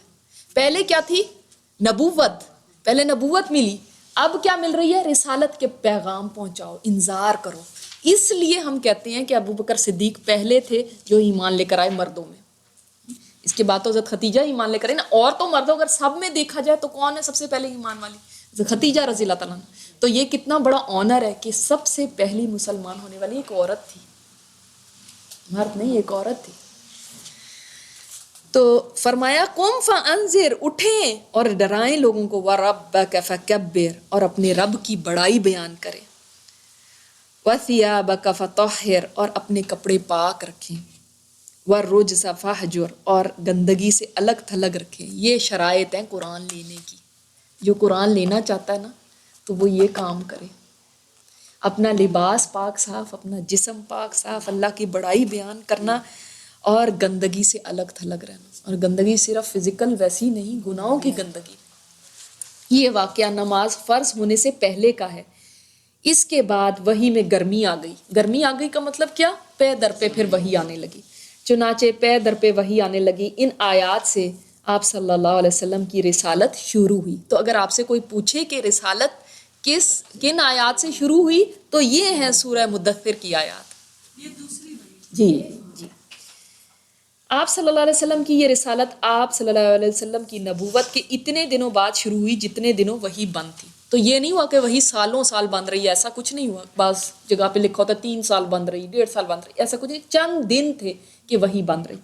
پہلے کیا تھی؟ نبوت. پہلے نبوت ملی, اب کیا مل رہی ہے؟ رسالت کے پیغام پہنچاؤ, انذار کرو. اس لیے ہم کہتے ہیں کہ ابو بکر صدیق پہلے تھے جو ایمان لے کر آئے مردوں میں. اس کے بعد تو حضرت خدیجہ ایمان لے کر آئی نا, اور تو مردوں اگر سب میں دیکھا جائے تو کون ہے سب سے پہلے ایمان والی؟ حضرت خدیجہ رضی اللہ تعالیٰ عنہ. تو یہ کتنا بڑا آنر ہے کہ سب سے پہلی مسلمان ہونے والی ایک عورت تھی, مرد نہیں, ایک عورت تھی. تو فرمایا قم فانذر, اٹھیں اور ڈرائیں لوگوں کو, وربک فکبر, اور اپنے رب کی بڑائی بیان کریں, وثیابک فطہر, اور اپنے کپڑے پاک رکھیں, والرجز فہجر, اور گندگی سے الگ تھلگ رکھیں. یہ شرائط ہیں قرآن لینے کی. جو قرآن لینا چاہتا ہے نا تو وہ یہ کام کرے, اپنا لباس پاک صاف, اپنا جسم پاک صاف, اللہ کی بڑائی بیان کرنا, اور گندگی سے الگ تھلگ رہنا. اور گندگی صرف فزیکل ویسی نہیں, گناہوں کی گندگی. یہ واقعہ نماز فرض ہونے سے پہلے کا ہے. اس کے بعد وحی میں گرمی آ گئی. گرمی آ گئی کا مطلب کیا؟ پے در پہ پھر وحی آنے لگی. چنانچہ پے در پہ وحی آنے لگی. ان آیات سے آپ صلی اللہ علیہ وسلم کی رسالت شروع ہوئی. تو اگر آپ سے کوئی پوچھے کہ رسالت کن آیات سے شروع ہوئی تو یہ ہیں سورہ مدثر کی آیات. یہ دوسری وحی. جی. آپ صلی اللہ علیہ وسلم کی یہ رسالت آپ صلی اللہ علیہ وسلم کی نبوت کے اتنے دنوں بعد شروع ہوئی جتنے دنوں وحی بند تھی. تو یہ نہیں ہوا کہ وہی سالوں سال بند رہی, ایسا کچھ نہیں ہوا. بعض جگہ پہ لکھا ہوتا 3 سال بند رہی, 1.5 سال بند رہی, ایسا کچھ نہیں. چند دن تھے کہ وہی بند رہی.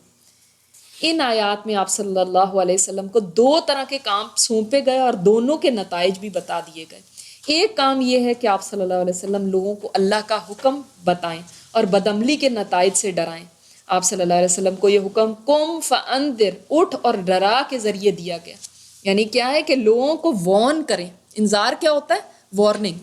ان آیات میں آپ صلی اللہ علیہ وسلم کو 2 طرح کے کام سونپے گئے اور دونوں کے نتائج بھی بتا دیے گئے. ایک کام یہ ہے کہ آپ صلی اللہ علیہ وسلم لوگوں کو اللہ کا حکم بتائیں اور بدعملی کے نتائج سے ڈرائیں. آپ صلی اللہ علیہ وسلم کو یہ حکم قم فانذر, اٹھ اور ڈرا کے ذریعے دیا گیا. یعنی کیا ہے کہ لوگوں کو وارن کریں. انذار کیا ہوتا ہے؟ وارننگ.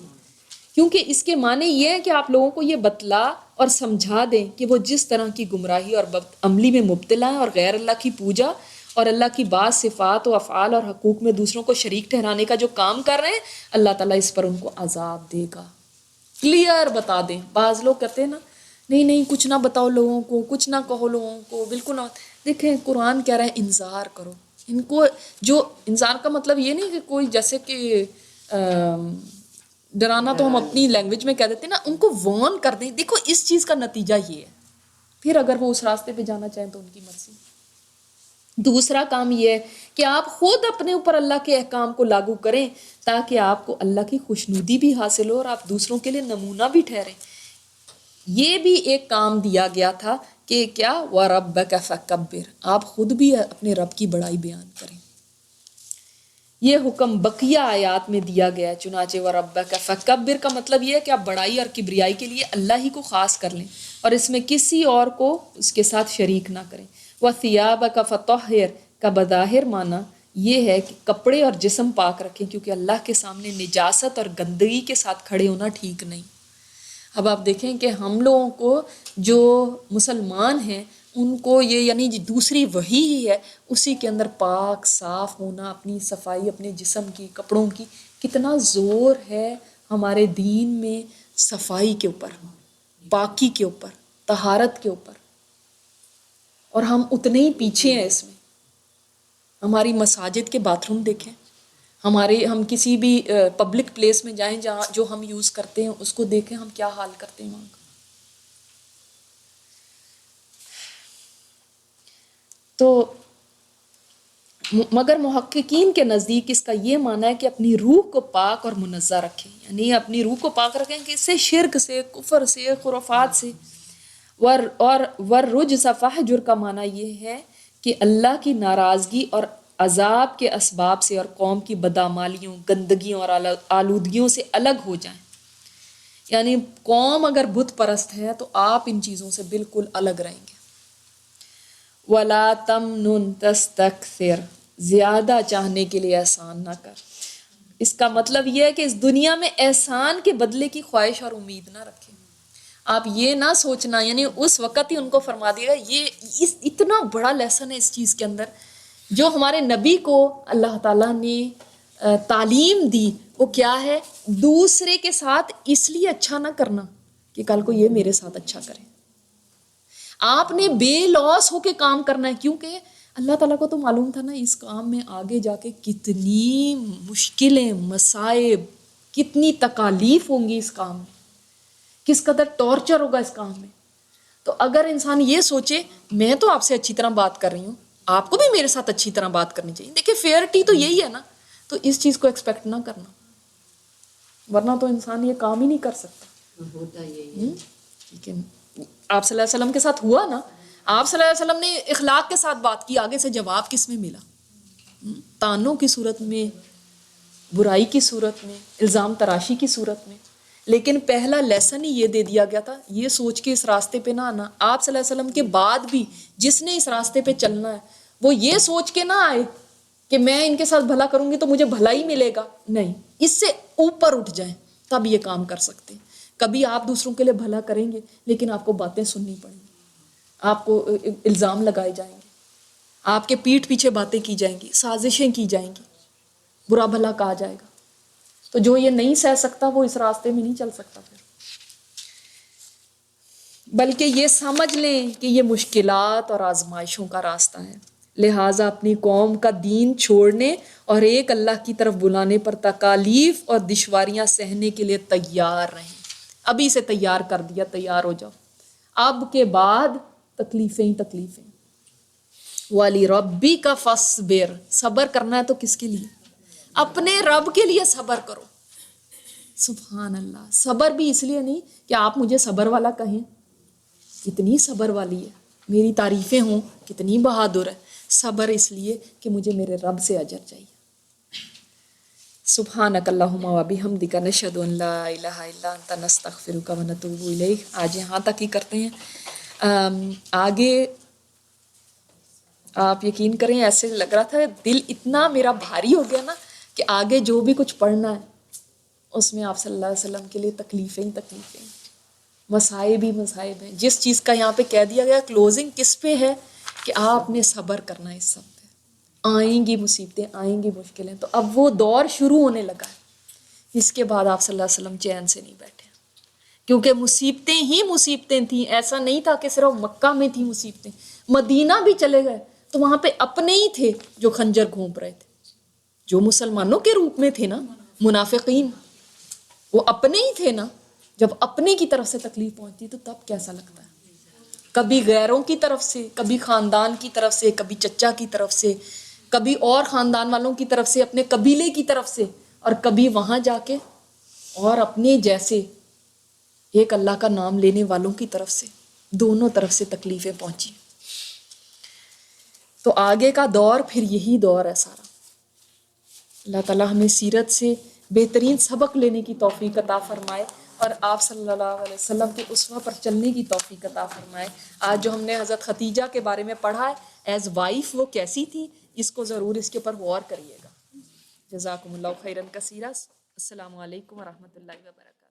کیونکہ اس کے معنی یہ ہے کہ آپ لوگوں کو یہ بتلا اور سمجھا دیں کہ وہ جس طرح کی گمراہی اور بدعملی میں مبتلا ہیں اور غیر اللہ کی پوجا اور اللہ کی بعض صفات و افعال اور حقوق میں دوسروں کو شریک ٹھہرانے کا جو کام کر رہے ہیں, اللہ تعالیٰ اس پر ان کو عذاب دے گا. کلیئر بتا دیں. بعض لوگ کہتے ہیں نا نہیں کچھ نہ بتاؤ لوگوں کو, کچھ نہ کہو لوگوں کو, بالکل نہ. دیکھیں قرآن کہہ رہا ہے انذار کرو ان کو. جو انذار کا مطلب یہ نہیں کہ کوئی جیسے کہ ڈرانا تو ہم اپنی لینگویج میں کہہ دیتے ہیں نا, ان کو وارن کر دیں. دیکھو اس چیز کا نتیجہ یہ ہے, پھر اگر وہ اس راستے پہ جانا چاہیں تو ان کی مرضی. دوسرا کام یہ ہے کہ آپ خود اپنے اوپر اللہ کے احکام کو لاگو کریں تاکہ آپ کو اللہ کی خوشنودی بھی حاصل ہو اور آپ دوسروں کے لیے نمونہ بھی ٹھہریں. یہ بھی ایک کام دیا گیا تھا کہ کیا وَرَبَّكَ فَكَبِّرْ, آپ خود بھی اپنے رب کی بڑائی بیان کریں. یہ حکم بقیہ آیات میں دیا گیا ہے. چنانچہ وَرَبَّكَ فَكَبِّرْ کا مطلب یہ ہے کہ آپ بڑائی اور کبریائی کے لیے اللہ ہی کو خاص کر لیں اور اس میں کسی اور کو اس کے ساتھ شریک نہ کریں. وَثِيَابَكَ فَطَهِّرْ کا بظاہر معنی یہ ہے کہ کپڑے اور جسم پاک رکھیں, کیونکہ اللہ کے سامنے نجاست اور گندگی کے ساتھ کھڑے ہونا ٹھیک نہیں. اب آپ دیکھیں کہ ہم لوگوں کو جو مسلمان ہیں ان کو یہ یعنی دوسری وحی ہی ہے, اسی کے اندر پاک صاف ہونا, اپنی صفائی, اپنے جسم کی, کپڑوں کی. کتنا زور ہے ہمارے دین میں صفائی کے اوپر, پاکی کے اوپر, طہارت کے اوپر, اور ہم اتنے ہی پیچھے ہیں اس میں. ہماری مساجد کے باتھ روم دیکھیں, ہم کسی بھی پبلک پلیس میں جائیں جہاں جو ہم یوز کرتے ہیں اس کو دیکھیں, ہم کیا حال کرتے ہیں وہاں کا. تو مگر محققین کے نزدیک اس کا یہ معنی ہے کہ اپنی روح کو پاک اور منزہ رکھیں, یعنی اپنی روح کو پاک رکھیں کہ اس سے شرک سے, کفر سے, خرافات سے. والرجز فہجر کا معنی یہ ہے کہ اللہ کی ناراضگی اور عذاب کے اسباب سے اور قوم کی بدعمالیوں, گندگیوں اور آلودگیوں سے الگ ہو جائیں. یعنی قوم اگر بت پرست ہے تو آپ ان چیزوں سے بالکل الگ رہیں گے. وَلَا تَمْنُن تَسْتَكْثِرْ, زیادہ چاہنے کے لیے احسان نہ کر. اس کا مطلب یہ ہے کہ اس دنیا میں احسان کے بدلے کی خواہش اور امید نہ رکھیں. آپ یہ نہ سوچنا, یعنی اس وقت ہی ان کو فرما دے گا. یہ اتنا بڑا لیسن ہے اس چیز کے اندر. جو ہمارے نبی کو اللہ تعالیٰ نے تعلیم دی وہ کیا ہے؟ دوسرے کے ساتھ اس لیے اچھا نہ کرنا کہ کل کو یہ میرے ساتھ اچھا کرے. آپ نے بے لوس ہو کے کام کرنا ہے, کیونکہ اللہ تعالیٰ کو تو معلوم تھا نا اس کام میں آگے جا کے کتنی مشکلیں، مصائب، کتنی تکالیف ہوں گی اس کام میں، کس قدر ٹارچر ہوگا اس کام میں. تو اگر انسان یہ سوچے میں تو آپ سے اچھی طرح بات کر رہی ہوں، آپ کو بھی میرے ساتھ اچھی طرح بات کرنی چاہیے. دیکھیں فیئرٹی تو یہی ہے نا. تو اس چیز کو ایکسپیکٹ نہ کرنا، ورنہ تو انسان یہ کام ہی نہیں کر سکتا. ہوتا یہی ہے. لیکن آپ صلی اللہ علیہ وسلم کے ساتھ ہوا نا. آپ صلی اللہ علیہ وسلم نے اخلاق کے ساتھ بات کی، آگے سے جواب کس میں ملا؟ تانوں کی صورت میں، برائی کی صورت میں، الزام تراشی کی صورت میں. لیکن پہلا لیسن ہی یہ دے دیا گیا تھا، یہ سوچ کے اس راستے پہ نہ آنا. آپ صلی اللہ علیہ وسلم کے بعد بھی جس نے اس راستے پہ چلنا ہے وہ یہ سوچ کے نہ آئے کہ میں ان کے ساتھ بھلا کروں گی تو مجھے بھلا ہی ملے گا. نہیں، اس سے اوپر اٹھ جائیں تب یہ کام کر سکتے. کبھی آپ دوسروں کے لیے بھلا کریں گے لیکن آپ کو باتیں سننی پڑیں گی، آپ کو الزام لگائے جائیں گے، آپ کے پیٹھ پیچھے باتیں کی جائیں گی، سازشیں کی جائیں گی، برا بھلا کہا جائے گا. تو جو یہ نہیں سہ سکتا وہ اس راستے میں نہیں چل سکتا پھر. بلکہ یہ سمجھ لیں کہ یہ مشکلات اور آزمائشوں کا راستہ ہے، لہٰذا اپنی قوم کا دین چھوڑنے اور ایک اللہ کی طرف بلانے پر تکالیف اور دشواریاں سہنے کے لیے تیار رہیں. ابھی سے تیار کر دیا، تیار ہو جاؤ. اب کے بعد تکلیفیں ہی تکلیفیں. وَلِرَبِّكَ فَاصْبِرْ، صبر کرنا ہے تو کس کے لیے؟ اپنے رب کے لیے صبر کرو. سبحان اللہ. صبر بھی اس لیے نہیں کہ آپ مجھے صبر والا کہیں، کتنی صبر والی ہے، میری تعریفیں ہوں کتنی بہادر ہے. صبر اس لیے کہ مجھے میرے رب سے اجر چاہیے. سبحانک اللہم و بحمدک نشہد ان لا الہ الا انت نستغفرک و نتوب الیک. آج یہاں تک ہی کرتے ہیں. آگے آپ یقین کریں ایسے لگ رہا تھا دل اتنا میرا بھاری ہو گیا نا کہ آگے جو بھی کچھ پڑھنا ہے اس میں آپ صلی اللہ علیہ وسلم کے لیے تکلیفیں ہی تکلیفیں، مصائب ہی مصائب ہیں. جس چیز کا یہاں پہ کہہ دیا گیا کلوزنگ کس پہ ہے کہ آپ نے صبر کرنا ہے. اس سب پہ آئیں گی مصیبتیں، آئیں گی مشکلیں. تو اب وہ دور شروع ہونے لگا ہے. اس کے بعد آپ صلی اللہ علیہ وسلم چین سے نہیں بیٹھے کیونکہ مصیبتیں ہی مصیبتیں تھیں. ایسا نہیں تھا کہ صرف مکہ میں تھیں مصیبتیں، مدینہ بھی چلے گئے تو وہاں پہ اپنے ہی تھے جو خنجر گھونپ رہے تھے، جو مسلمانوں کے روپ میں تھے نا منافقین، وہ اپنے ہی تھے نا. جب اپنے کی طرف سے تکلیف پہنچتی تو تب کیسا لگتا ہے. کبھی غیروں کی طرف سے، کبھی خاندان کی طرف سے، کبھی چچا کی طرف سے، کبھی اور خاندان والوں کی طرف سے، اپنے قبیلے کی طرف سے، اور کبھی وہاں جا کے اور اپنے جیسے ایک اللہ کا نام لینے والوں کی طرف سے. دونوں طرف سے تکلیفیں پہنچی. تو آگے کا دور پھر یہی دور ہے سارا. اللہ تعالیٰ ہمیں سیرت سے بہترین سبق لینے کی توفیق عطا فرمائے اور آپ صلی اللہ علیہ وسلم کے اسوہ پر چلنے کی توفیق عطا فرمائے. آج جو ہم نے حضرت خدیجہ کے بارے میں پڑھا ہے ایز وائف وہ کیسی تھی، اس کو ضرور اس کے اوپر غور کریے گا. جزاکم اللہ خیرا کثیرا. السلام علیکم ورحمۃ اللہ وبرکاتہ.